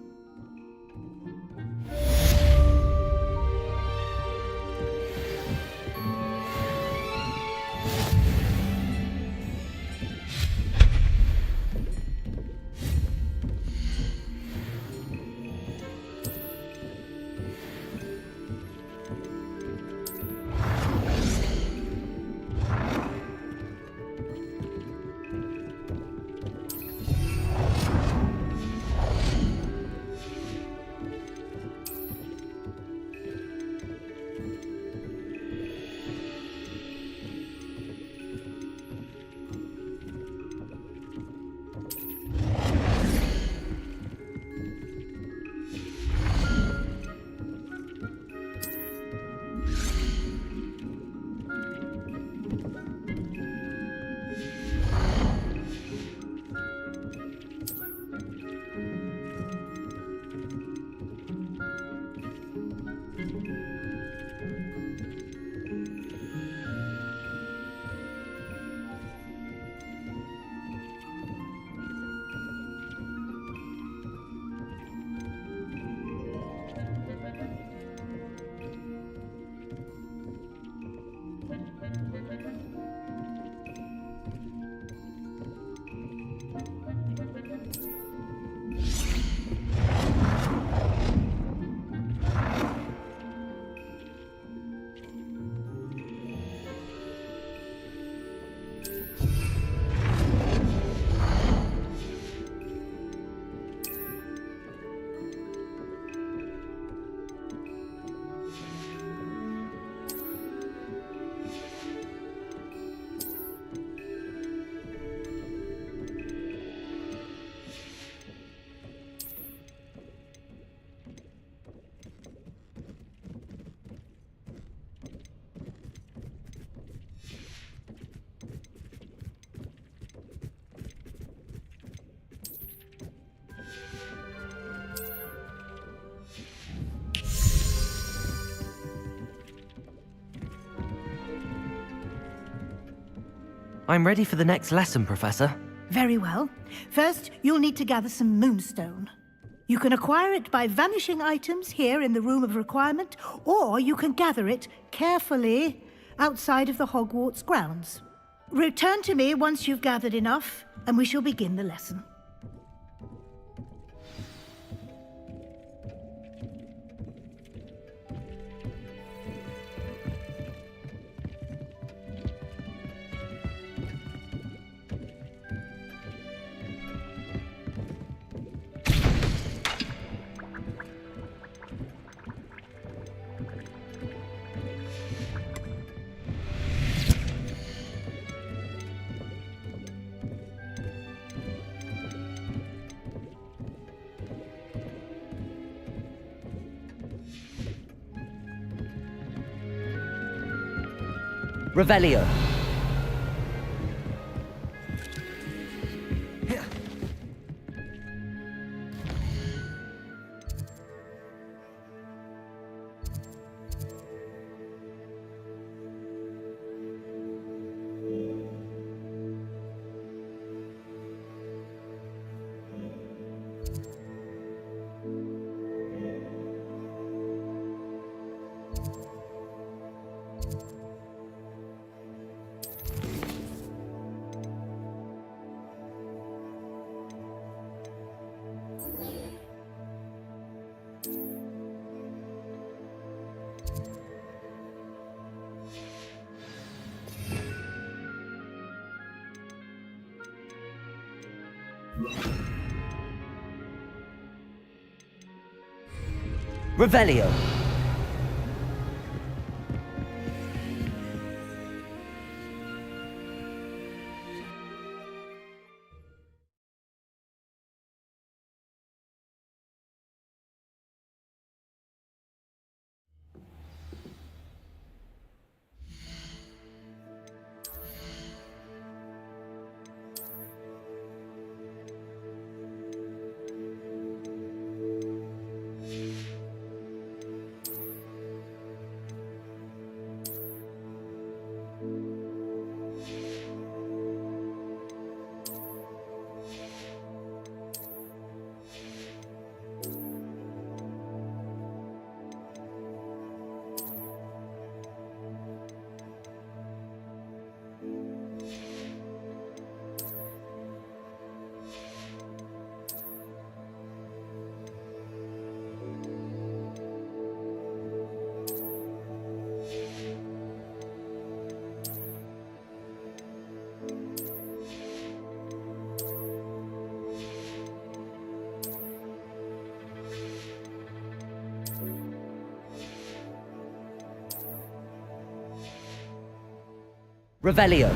I'm ready for the next lesson, Professor. Very well. First, you'll need to gather some moonstone. You can acquire it by vanishing items here in the Room of Requirement, or you can gather it carefully outside of the Hogwarts grounds. Return to me once you've gathered enough, and we shall begin the lesson. Revelio. Revelio. Revelio.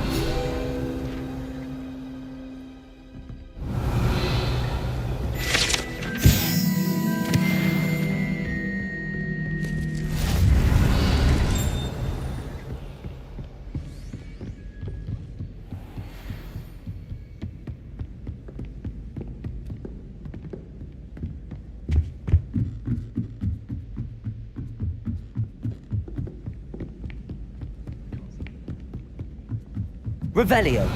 Revelio.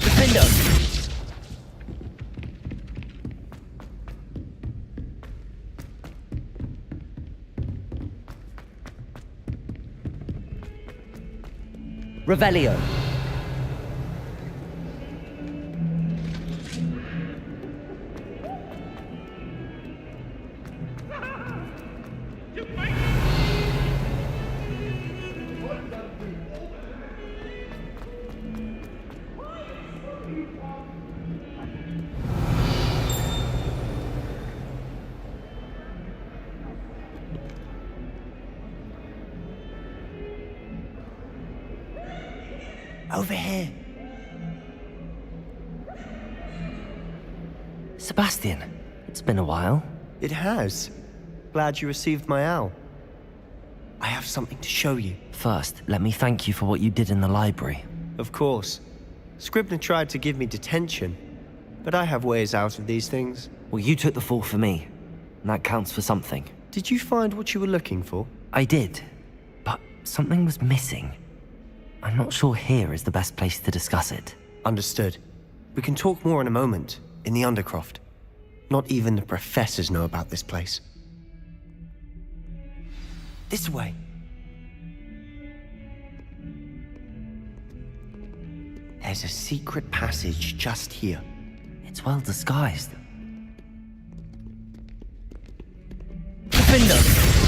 Defendo. Revelio. Over here. Sebastian, it's been a while. It has. Glad you received my owl. I have something to show you. First, let me thank you for what you did in the library. Of course. Scribner tried to give me detention, but I have ways out of these things. Well, you took the fall for me, and that counts for something. Did you find what you were looking for? I did, but something was missing. I'm not sure here is the best place to discuss it. Understood. We can talk more in a moment, in the Undercroft. Not even the professors know about this place. This way. There's a secret passage just here. It's well disguised. Defender!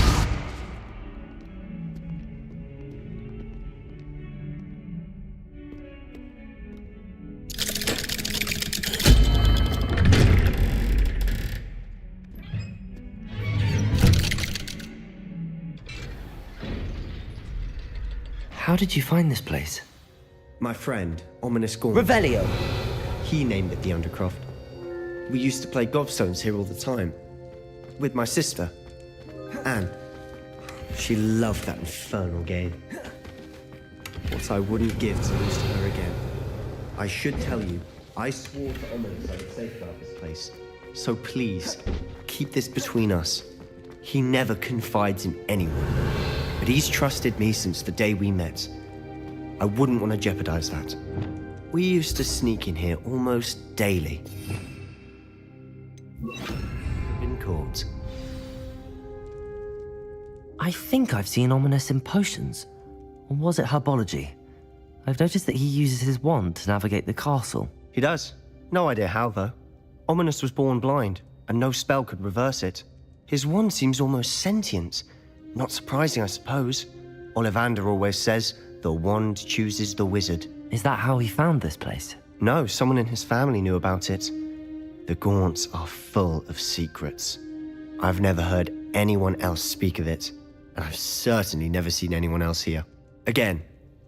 How did you find this place? My friend, Ominous Gorn. Revelio. He named it the Undercroft. We used to play gobstones here all the time. With my sister, Anne. She loved that infernal game. What I wouldn't give to lose to her again. I should tell you, I swore to Ominous I would safeguard this place. So please, keep this between us. He never confides in anyone. But he's trusted me since the day we met. I wouldn't want to jeopardize that. We used to sneak in here almost daily. In court. I think I've seen Ominous in potions. Or was it herbology? I've noticed that he uses his wand to navigate the castle. He does. No idea how, though. Ominous was born blind, and no spell could reverse it. His wand seems almost sentient. Not surprising, I suppose. Ollivander always says, the wand chooses the wizard. Is that how he found this place? No, someone in his family knew about it. The Gaunts are full of secrets. I've never heard anyone else speak of it, and I've certainly never seen anyone else here. Again,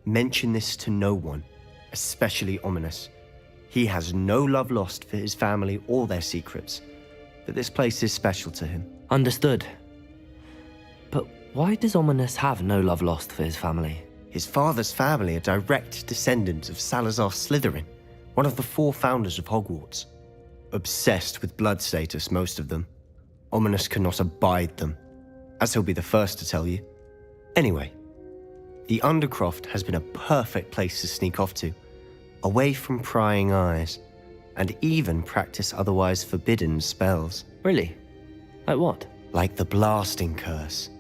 mention this to no one, especially Ominous. He has no love lost for his family or their secrets, but this place is special to him. Understood. But why does Ominous have no love lost for his family? His father's family are direct descendants of Salazar Slytherin, one of the 4 founders of Hogwarts. Obsessed with blood status, most of them. Ominous cannot abide them, as he'll be the first to tell you. Anyway, the Undercroft has been a perfect place to sneak off to, away from prying eyes, and even practice otherwise forbidden spells. Really? Like what? Like the Blasting Curse.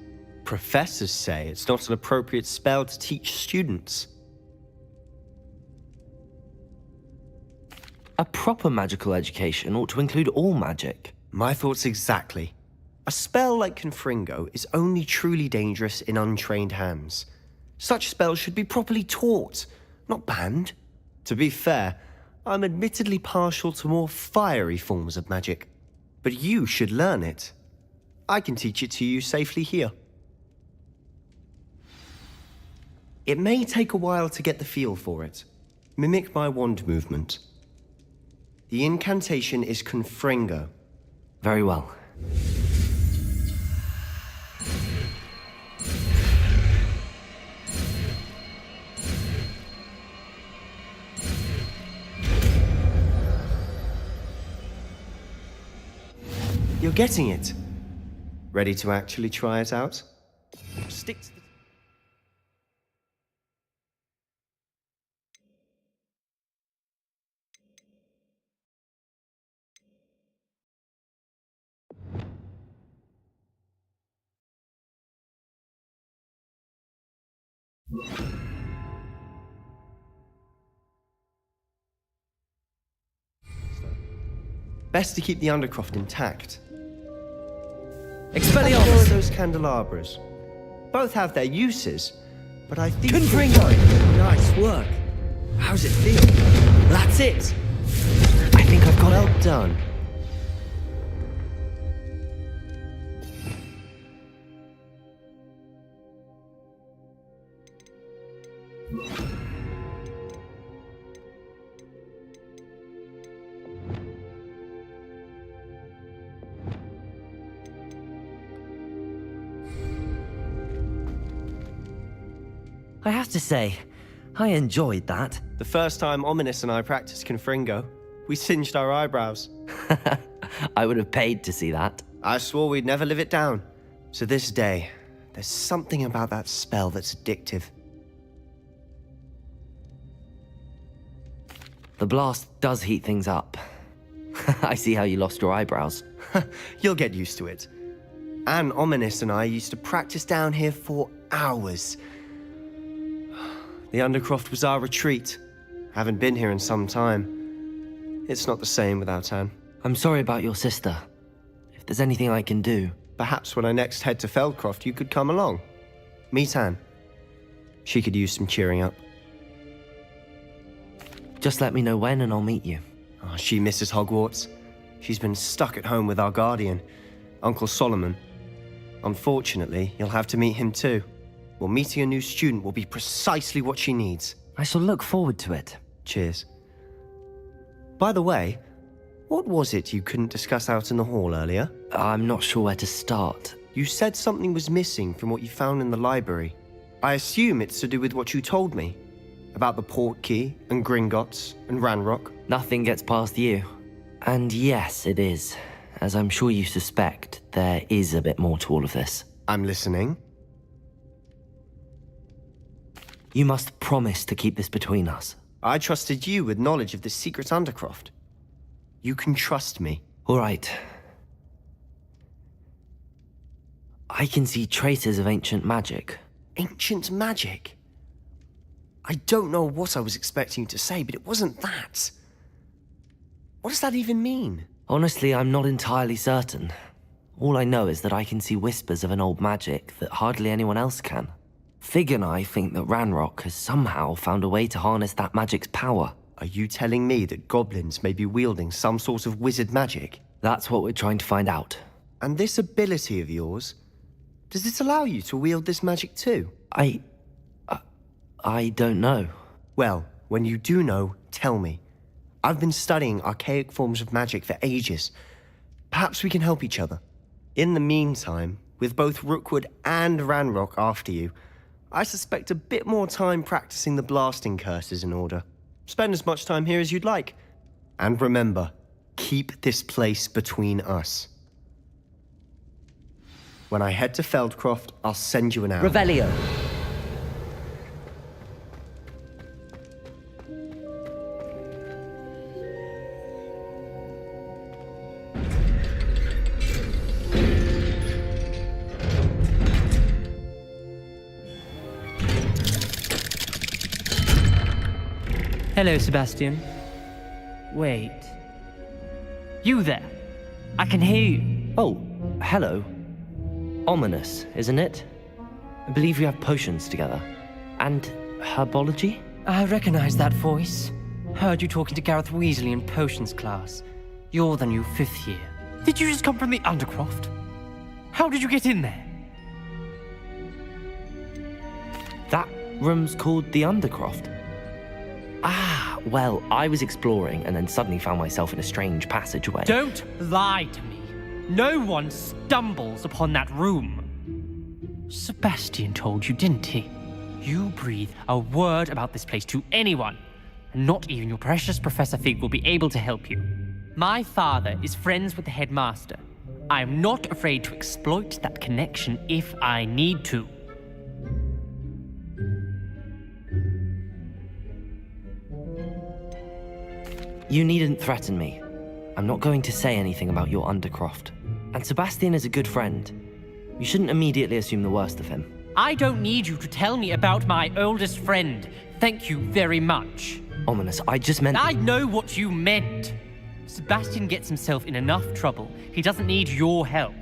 Professors say it's not an appropriate spell to teach students. A proper magical education ought to include all magic. My thoughts exactly. A spell like Confringo is only truly dangerous in untrained hands. Such spells should be properly taught, not banned. To be fair, I'm admittedly partial to more fiery forms of magic. But you should learn it. I can teach it to you safely here. It may take a while to get the feel for it. Mimic my wand movement. The incantation is Confringo. Very well. You're getting it. Ready to actually try it out? Stick to the... Best to keep the Undercroft intact. Expelliarmus! Those candelabras. Both have their uses, but I think... Confringo! Nice work. How's it feel? That's it! I think I've got it. Well done. I have to say, I enjoyed that. The first time Ominous and I practiced Confringo, we singed our eyebrows. I would have paid to see that. I swore we'd never live it down. To this day, there's something about that spell that's addictive. The blast does heat things up. I see how you lost your eyebrows. You'll get used to it. Anne, Ominous and I used to practice down here for hours. The Undercroft was our retreat. Haven't been here in some time. It's not the same without Anne. I'm sorry about your sister. If there's anything I can do... Perhaps when I next head to Feldcroft, you could come along. Meet Anne. She could use some cheering up. Just let me know when and I'll meet you. Oh, she misses Hogwarts. She's been stuck at home with our guardian, Uncle Solomon. Unfortunately, you'll have to meet him too. Well, meeting a new student will be precisely what she needs. I shall look forward to it. Cheers. By the way, what was it you couldn't discuss out in the hall earlier? I'm not sure where to start. You said something was missing from what you found in the library. I assume it's to do with what you told me. About the Portkey, and Gringotts, and Ranrock. Nothing gets past you. And yes, it is. As I'm sure you suspect, there is a bit more to all of this. I'm listening. You must promise to keep this between us. I trusted you with knowledge of the secret Undercroft. You can trust me. All right. I can see traces of ancient magic. Ancient magic? I don't know what I was expecting you to say, but it wasn't that. What does that even mean? Honestly, I'm not entirely certain. All I know is that I can see whispers of an old magic that hardly anyone else can. Fig and I think that Ranrock has somehow found a way to harness that magic's power. Are you telling me that goblins may be wielding some sort of wizard magic? That's what we're trying to find out. And this ability of yours, does it allow you to wield this magic too? I don't know. Well, when you do know, tell me. I've been studying archaic forms of magic for ages. Perhaps we can help each other. In the meantime, with both Rookwood and Ranrock after you, I suspect a bit more time practicing the blasting curse is in order. Spend as much time here as you'd like. And remember, keep this place between us. When I head to Feldcroft, I'll send you an arrow. Revelio. Hello, Sebastian. Wait. You there? I can hear you. Oh, hello. Ominous, isn't it? I believe we have potions together. And herbology? I recognize that voice. Heard you talking to Gareth Weasley in potions class. You're the new 5th year. Did you just come from the Undercroft? How did you get in there? That room's called the Undercroft. Ah, well, I was exploring and then suddenly found myself in a strange passageway. Don't lie to me. No one stumbles upon that room. Sebastian told you, didn't he? You breathe a word about this place to anyone, and not even your precious Professor Fig will be able to help you. My father is friends with the headmaster. I am not afraid to exploit that connection if I need to. You needn't threaten me. I'm not going to say anything about your Undercroft. And Sebastian is a good friend. You shouldn't immediately assume the worst of him. I don't need you to tell me about my oldest friend. Thank you very much. Ominous, I just meant... I know what you meant. Sebastian gets himself in enough trouble. He doesn't need your help.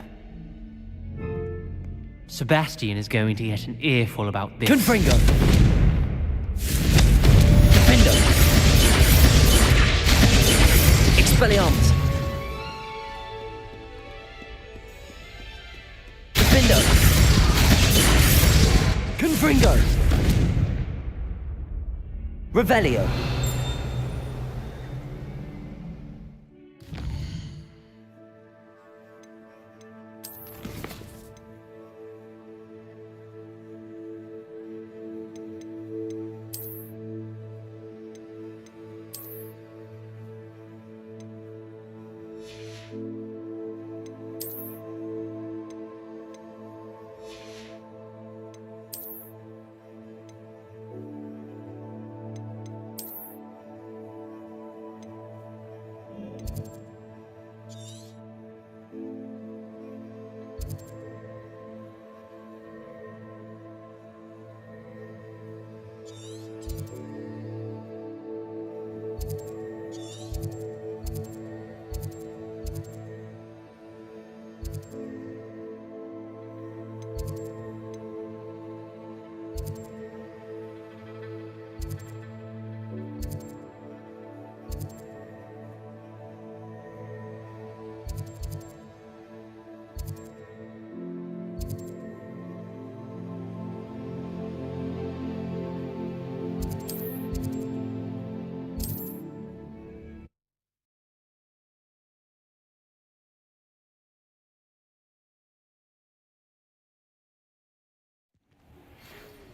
Sebastian is going to get an earful about this. Confringo! Defendo! Expelliarmus! Defendo! Confringo! Revelio!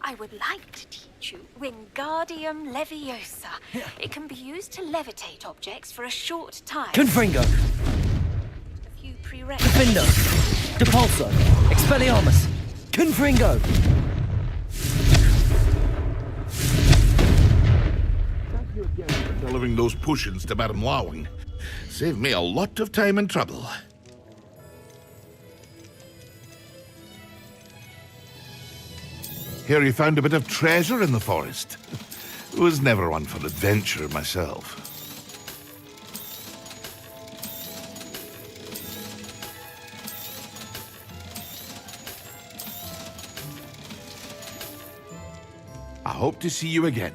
I would like to teach you Wingardium Leviosa. It can be used to levitate objects for a short time. Confringo! A few prerequisites. Defendo! Depulso! Expelliarmus! Confringo! Thank you again for delivering those potions to Madame Lawing. Saved me a lot of time and trouble. Here you found a bit of treasure in the forest. Was never one for adventure myself. I hope to see you again.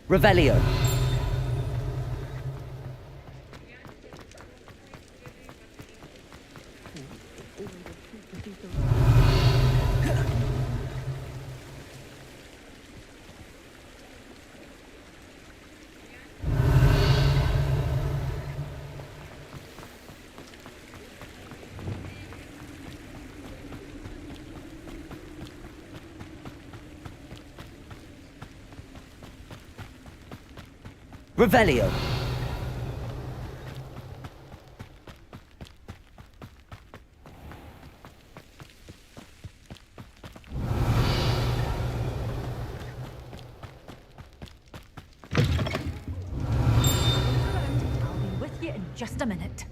Revelio. Revelio. I'll be with you in just a minute.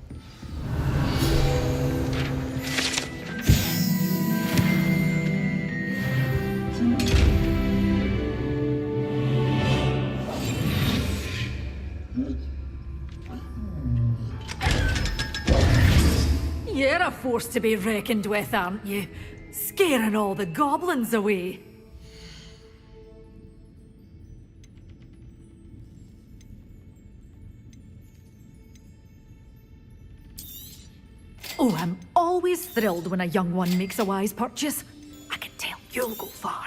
You're a force to be reckoned with, aren't you? Scaring all the goblins away. Oh, I'm always thrilled when a young one makes a wise purchase. I can tell you'll go far.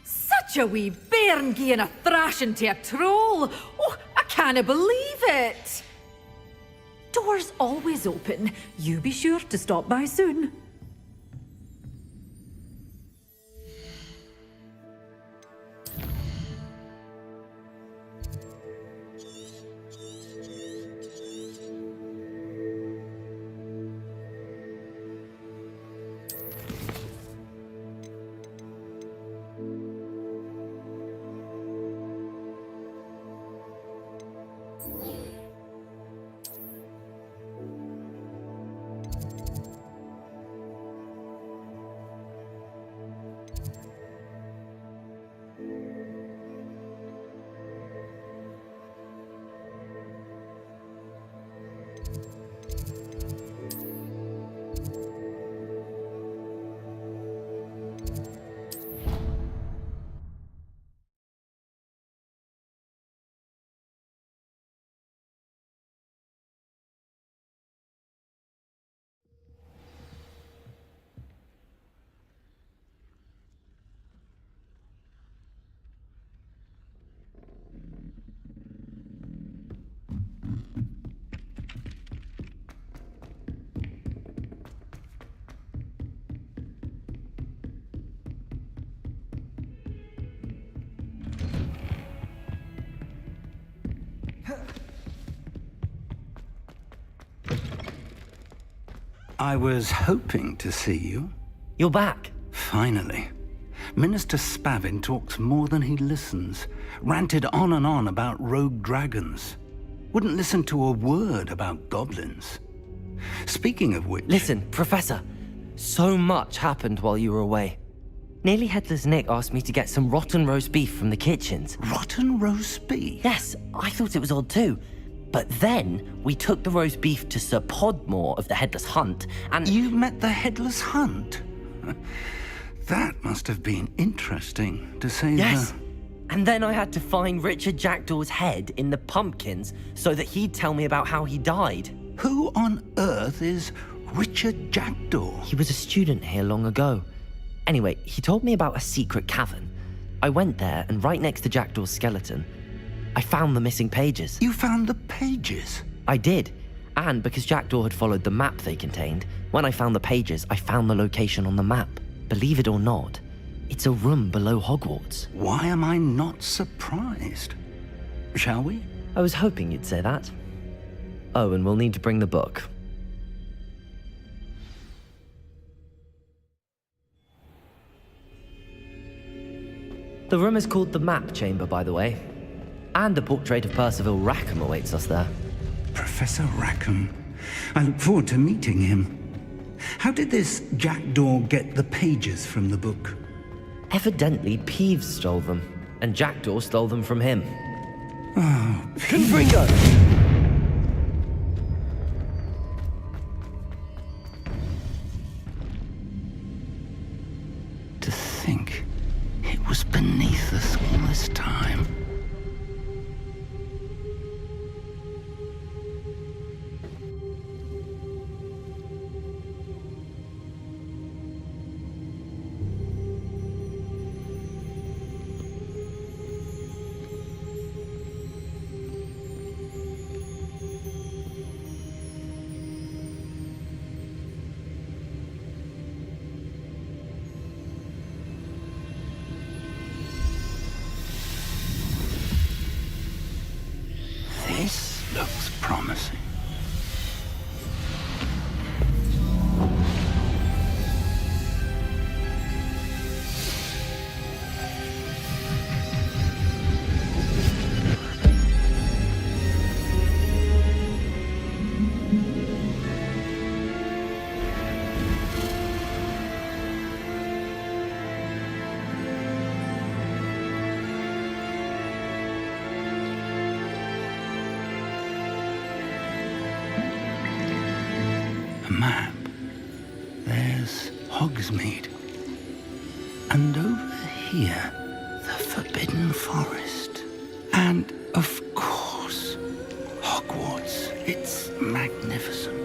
Such a wee bairn gieing a thrashing to a troll! Oh, I can't believe it! Doors always open. You be sure to stop by soon. I was hoping to see you. You're back. Finally. Minister Spavin talks more than he listens. Ranted on and on about rogue dragons. Wouldn't listen to a word about goblins. Speaking of which... Listen, Professor. So much happened while you were away. Nearly Headless Nick asked me to get some rotten roast beef from the kitchens. Rotten roast beef? Yes, I thought it was odd too. But then we took the roast beef to Sir Podmore of the Headless Hunt, and... You met the Headless Hunt? That must have been interesting, to say the... Yes. And then I had to find Richard Jackdaw's head in the pumpkins so that he'd tell me about how he died. Who on earth is Richard Jackdaw? He was a student here long ago. Anyway, he told me about a secret cavern. I went there, and right next to Jackdaw's skeleton, I found the missing pages. You found the pages? I did. And because Jackdaw had followed the map they contained, when I found the pages, I found the location on the map. Believe it or not, it's a room below Hogwarts. Why am I not surprised? Shall we? I was hoping you'd say that. Oh, and we'll need to bring the book. The room is called the Map Chamber, by the way. And a portrait of Percival Rackham awaits us there. Professor Rackham. I look forward to meeting him. How did this Jackdaw get the pages from the book? Evidently, Peeves stole them, and Jackdaw stole them from him. Oh, Confringo! To think it was beneath us all this time. This looks promising. A map. There's Hogsmeade. And over here, the Forbidden Forest. And, of course, Hogwarts. It's magnificent.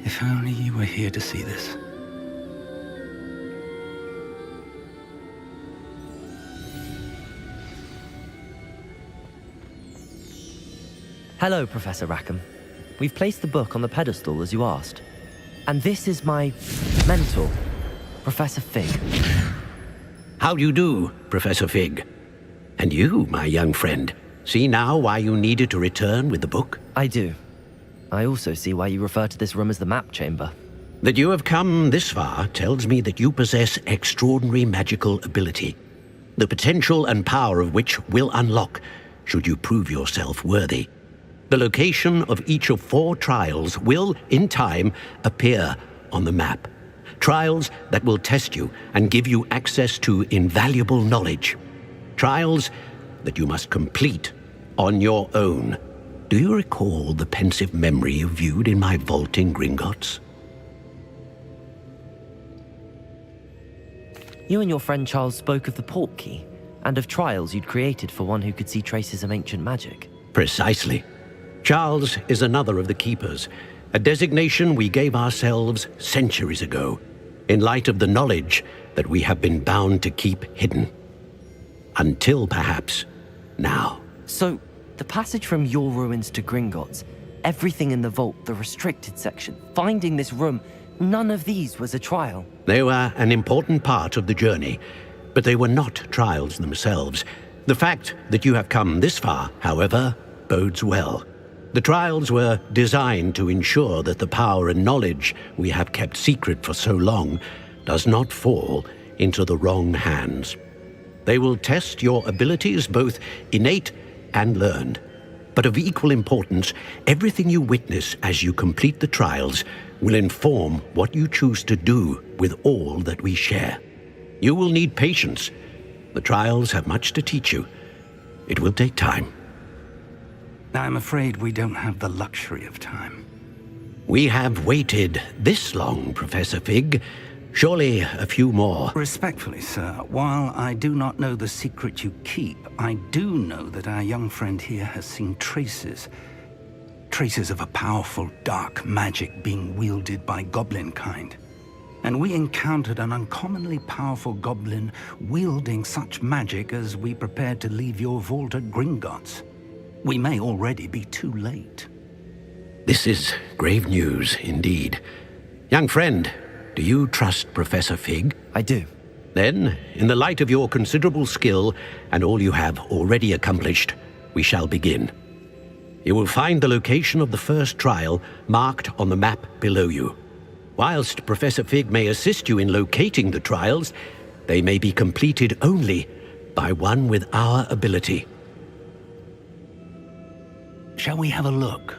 If only you were here to see this. Hello, Professor Rackham. We've placed the book on the pedestal as you asked. And this is my mentor, Professor Fig. How do you do, Professor Fig? And you, my young friend, see now why you needed to return with the book? I do. I also see why you refer to this room as the Map Chamber. That you have come this far tells me that you possess extraordinary magical ability, the potential and power of which will unlock should you prove yourself worthy. The location of each of 4 trials will, in time, appear on the map. Trials that will test you and give you access to invaluable knowledge. Trials that you must complete on your own. Do you recall the pensive memory you viewed in my vault in Gringotts? You and your friend Charles spoke of the Portkey, and of trials you'd created for one who could see traces of ancient magic. Precisely. Charles is another of the Keepers, a designation we gave ourselves centuries ago, in light of the knowledge that we have been bound to keep hidden. Until, perhaps, now. So, the passage from your ruins to Gringotts, everything in the vault, the restricted section, finding this room, none of these was a trial. They were an important part of the journey, but they were not trials themselves. The fact that you have come this far, however, bodes well. The trials were designed to ensure that the power and knowledge we have kept secret for so long does not fall into the wrong hands. They will test your abilities, both innate and learned. But of equal importance, everything you witness as you complete the trials will inform what you choose to do with all that we share. You will need patience. The trials have much to teach you. It will take time. I'm afraid we don't have the luxury of time. We have waited this long, Professor Fig. Surely a few more. Respectfully, sir, while I do not know the secret you keep, I do know that our young friend here has seen traces. Traces of a powerful dark magic being wielded by goblin kind. And we encountered an uncommonly powerful goblin wielding such magic as we prepared to leave your vault at Gringotts. We may already be too late. This is grave news indeed. Young friend, do you trust Professor Fig? I do. Then, in the light of your considerable skill and all you have already accomplished, we shall begin. You will find the location of the first trial marked on the map below you. Whilst Professor Fig may assist you in locating the trials, they may be completed only by one with our ability. Shall we have a look?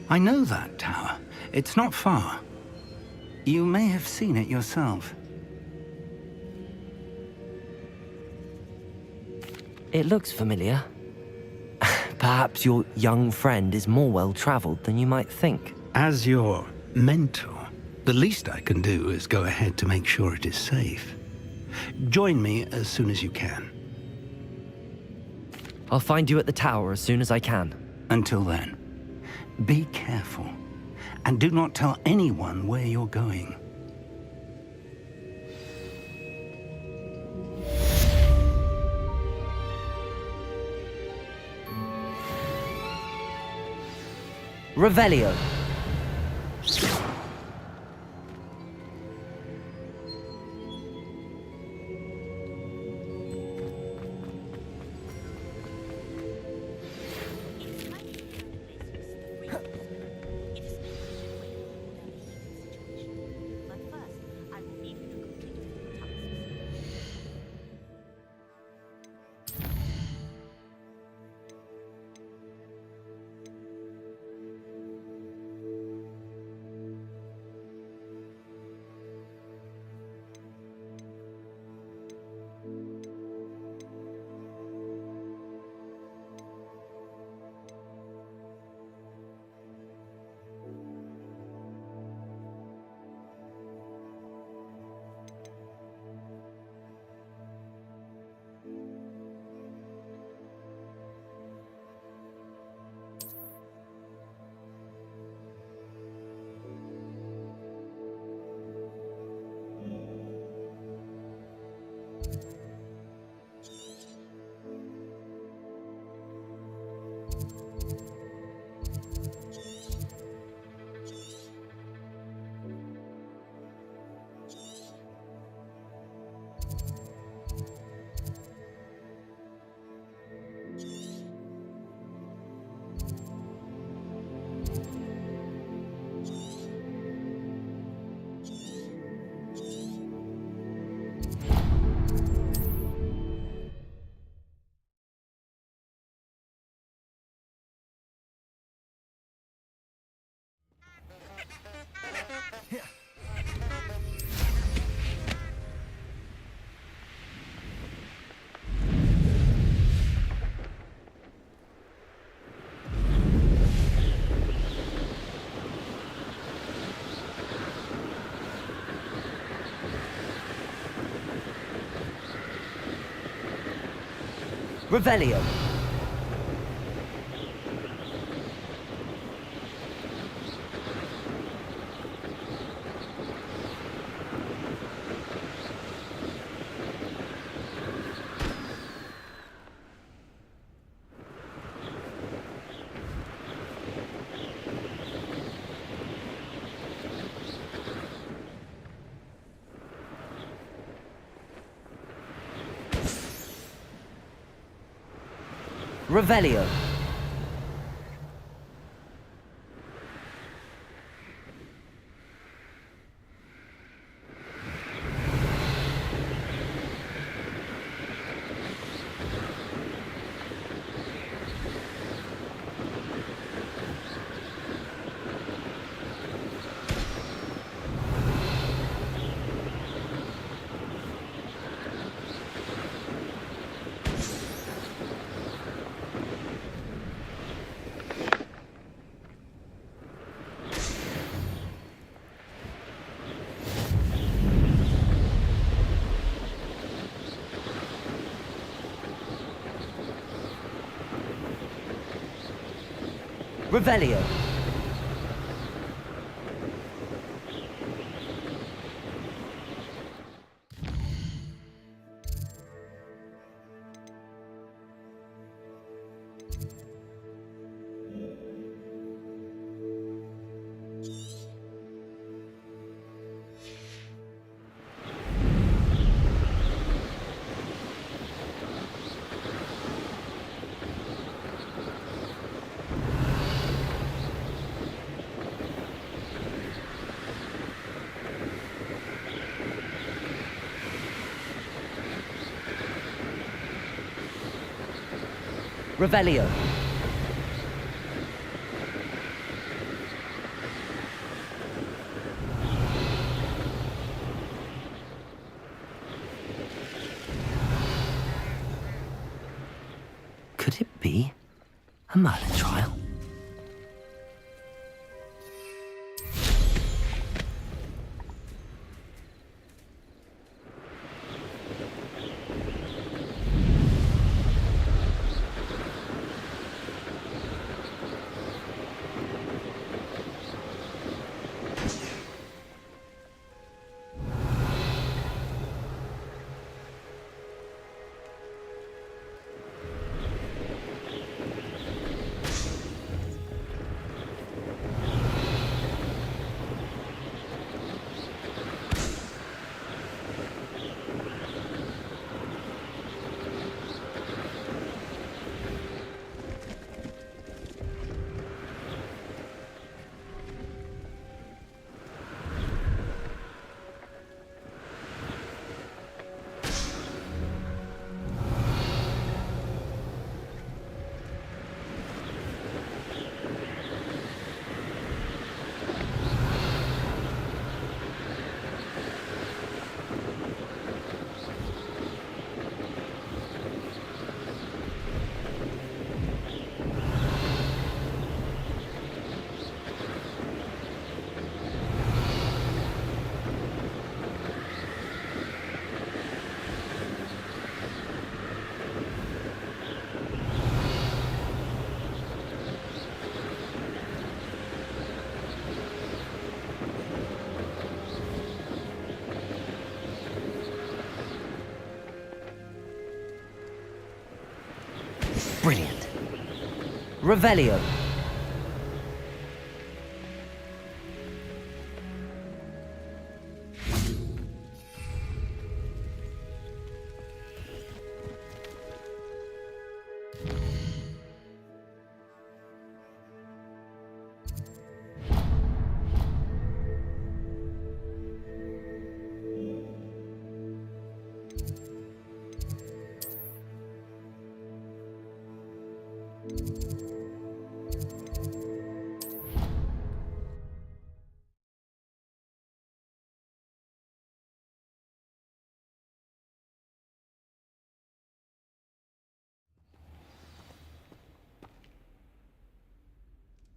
I know that tower. It's not far. You may have seen it yourself. It looks familiar. Perhaps your young friend is more well-traveled than you might think. As your mentor, the least I can do is go ahead to make sure it is safe. Join me as soon as you can. I'll find you at the tower as soon as I can. Until then, be careful, and do not tell anyone where you're going. Revelio. Revelio. Revelio. Revelio. Revelio. Could it be a Merlin trial? Brilliant. Revelio.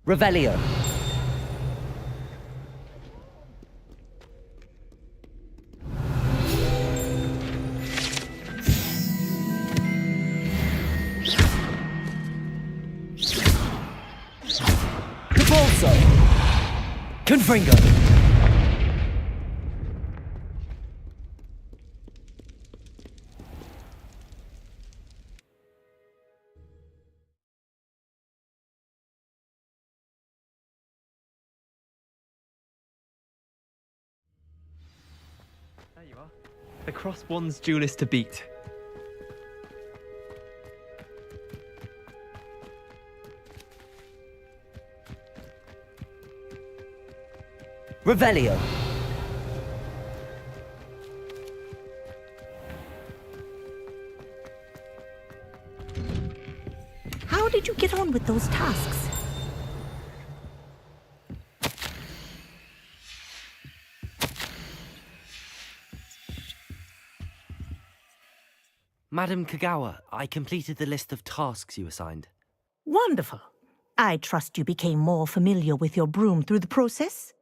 Revelio. Capolso. Confringo. There you are. The Cross Wands duelist to beat. Revelio. How did you get on with those tasks? Madam Kagawa, I completed the list of tasks you assigned. Wonderful. I trust you became more familiar with your broom through the process?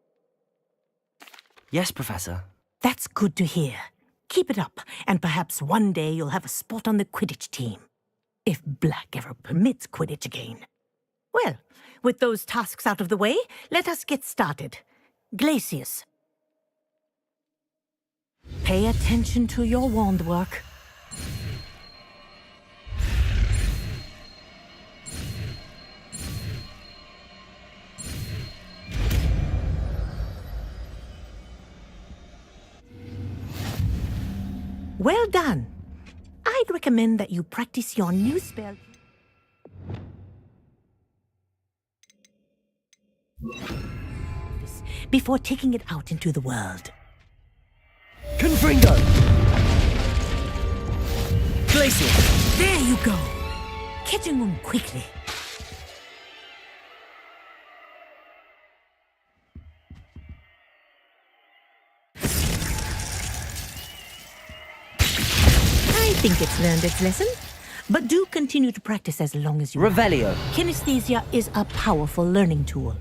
Yes, Professor. That's good to hear. Keep it up, and perhaps one day you'll have a spot on the Quidditch team. If Black ever permits Quidditch again. Well, with those tasks out of the way, let us get started. Glacius. Pay attention to your wand work. Well done. I'd recommend that you practice your new spell before taking it out into the world. Confringo! Glacier! There you go. Catching them quickly. I think it's learned its lesson, but do continue to practice as long as you Revelio. Kinesthesia is a powerful learning tool.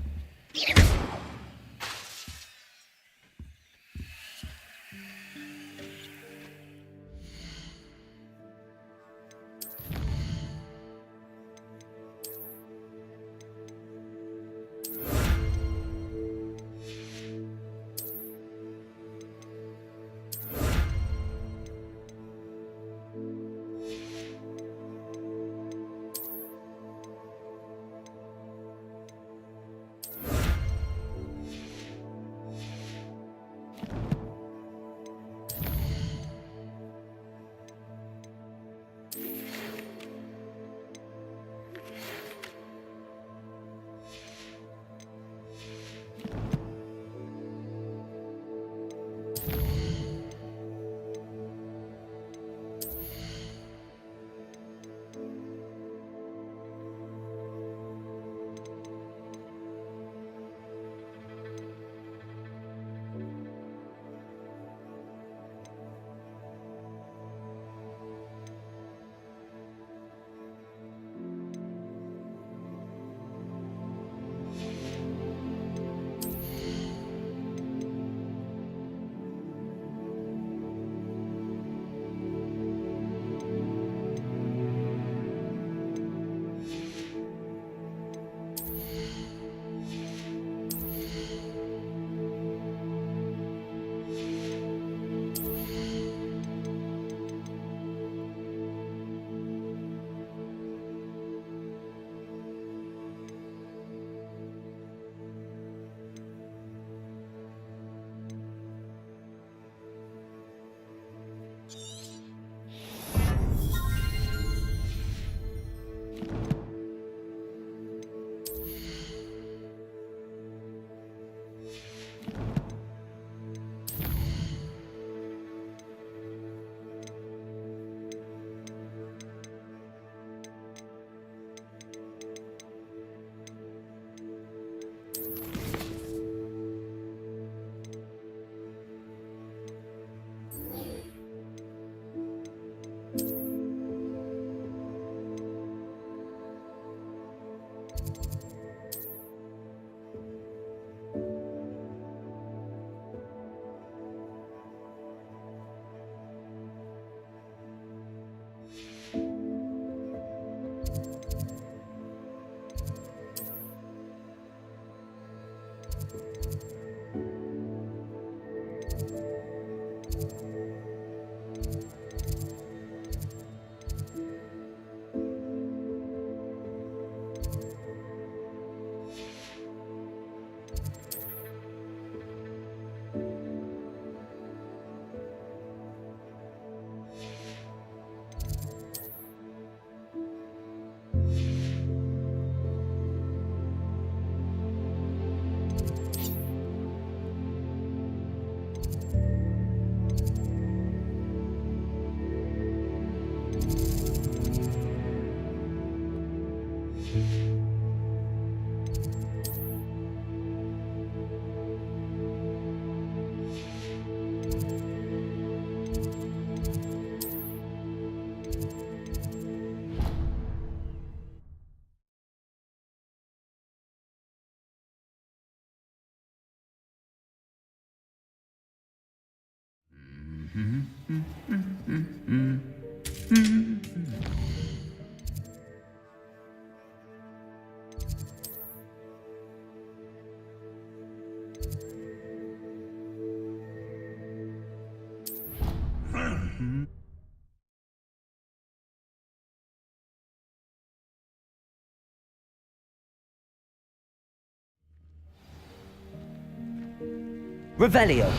Revelio.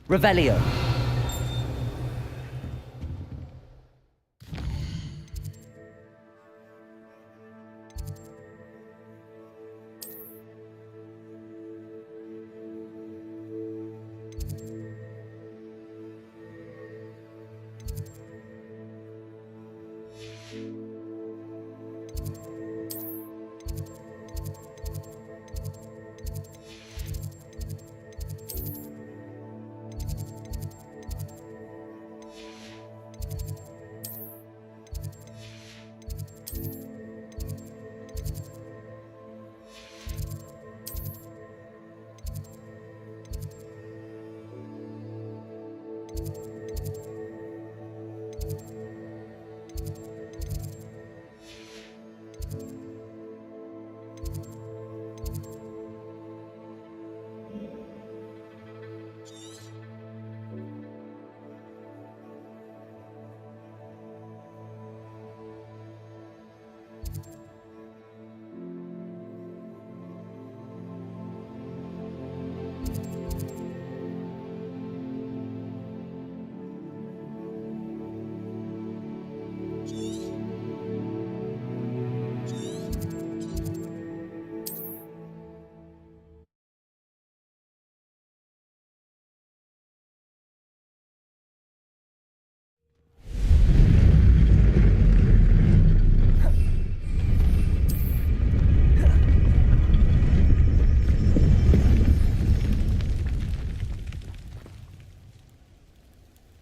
Revelio.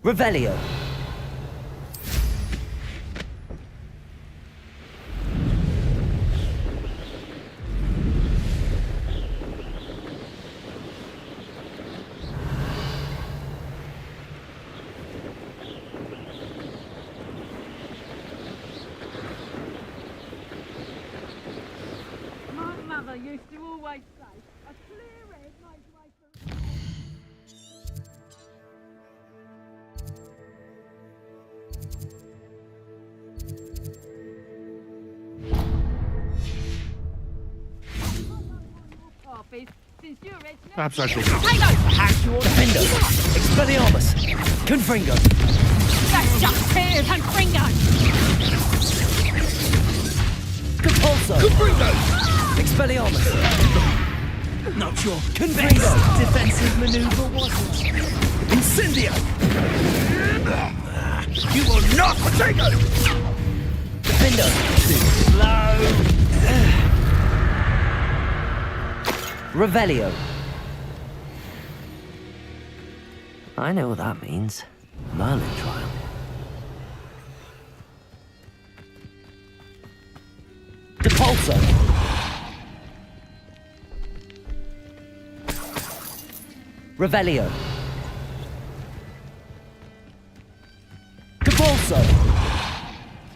Revelio. My mother used to always say, a clear head makes way for... Since you're rich now... Perhaps I shall... Perhaps you ought to Defender. Expelliarmus. Confringo. That's just tears and fingers! Compulso. Confringo! Expelliarmus. Not your Confringo. best defensive maneuver, was it? Incendio! You will not potato! Defender. Slow. Revelio. I know what that means. Merlin trial. Depulso. Revelio. Depulso.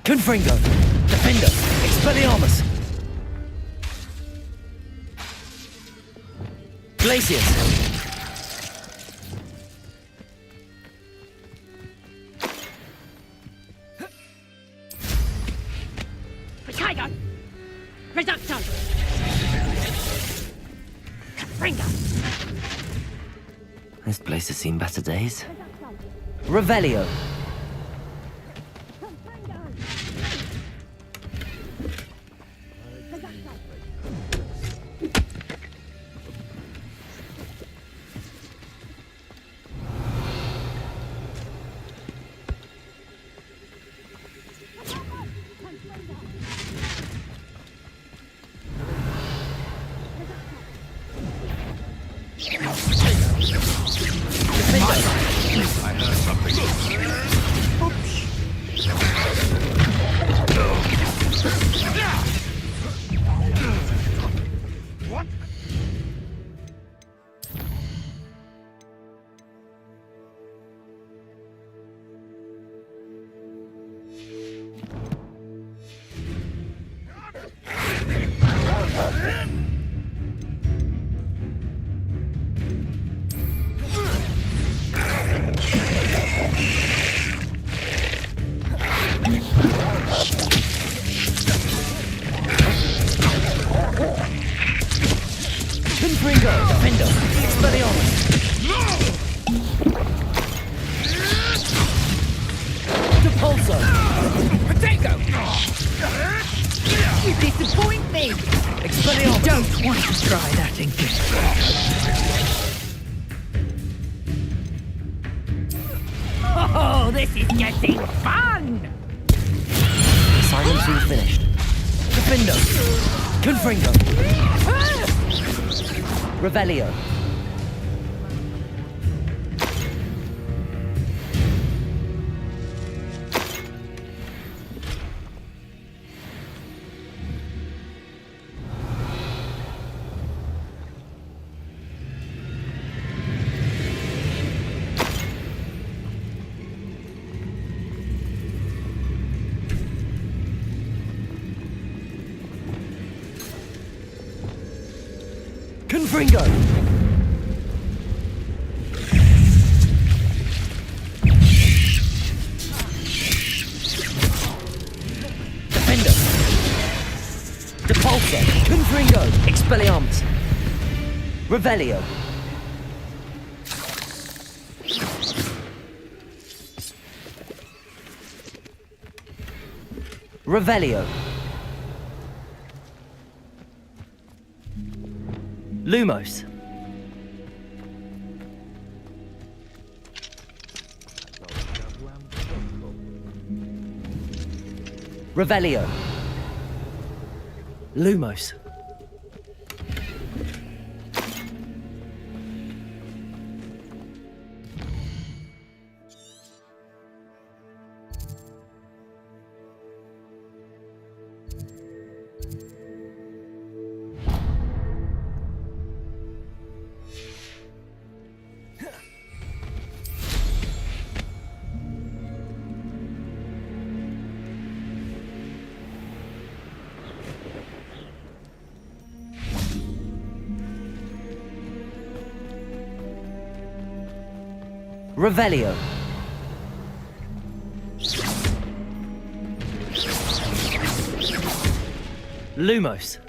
Confringo. Defender. Expelliarmus. Glacius. Potato! Reducto! Confringo! This place has seen better days. Revelio. I heard something. What? Confringo! Defender! Expelliarmus! Depulso! Potato! You disappoint me! Expelliarmus! Don't want to try that again. Oh, this is getting fun! Assignment's all finished. Defender! Confringo! Revelio! Confringo! Defender! Depulso! Confringo! Expelliarmus! Revelio! Revelio! Lumos. Revelio. Lumos. Revelio. Lumos.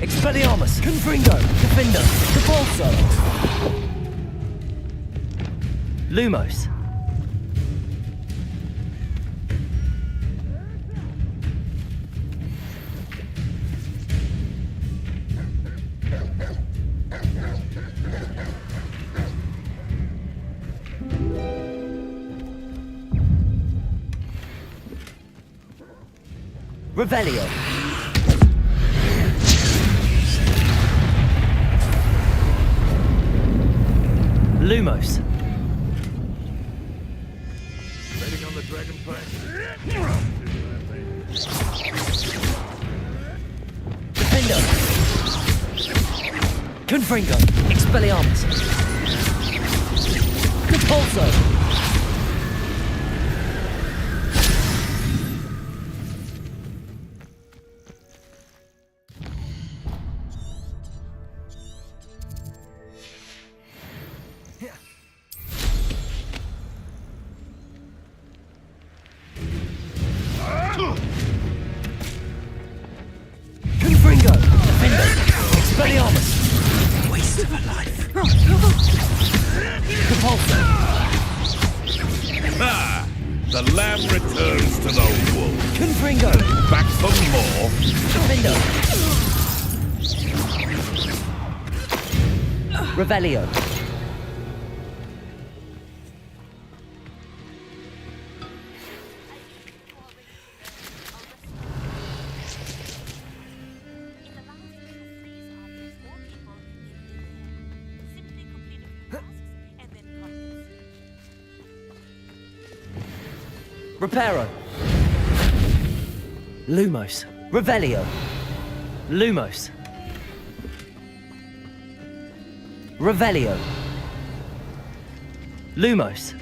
Expelliarmus! Confringo! Defender! Depulso! Lumos! Revelio! Lumos. Betting on the dragon fight. Defender. Confringo. Expelliarmus. Depulso. Confringo! Defender! Expelliarmus! Waste of a life. Depulso! Ah! The lamb returns to the wolf. Confringo! Back for more. Defender! Revelio! Reparo. Lumos. Revelio. Lumos. Revelio. Lumos.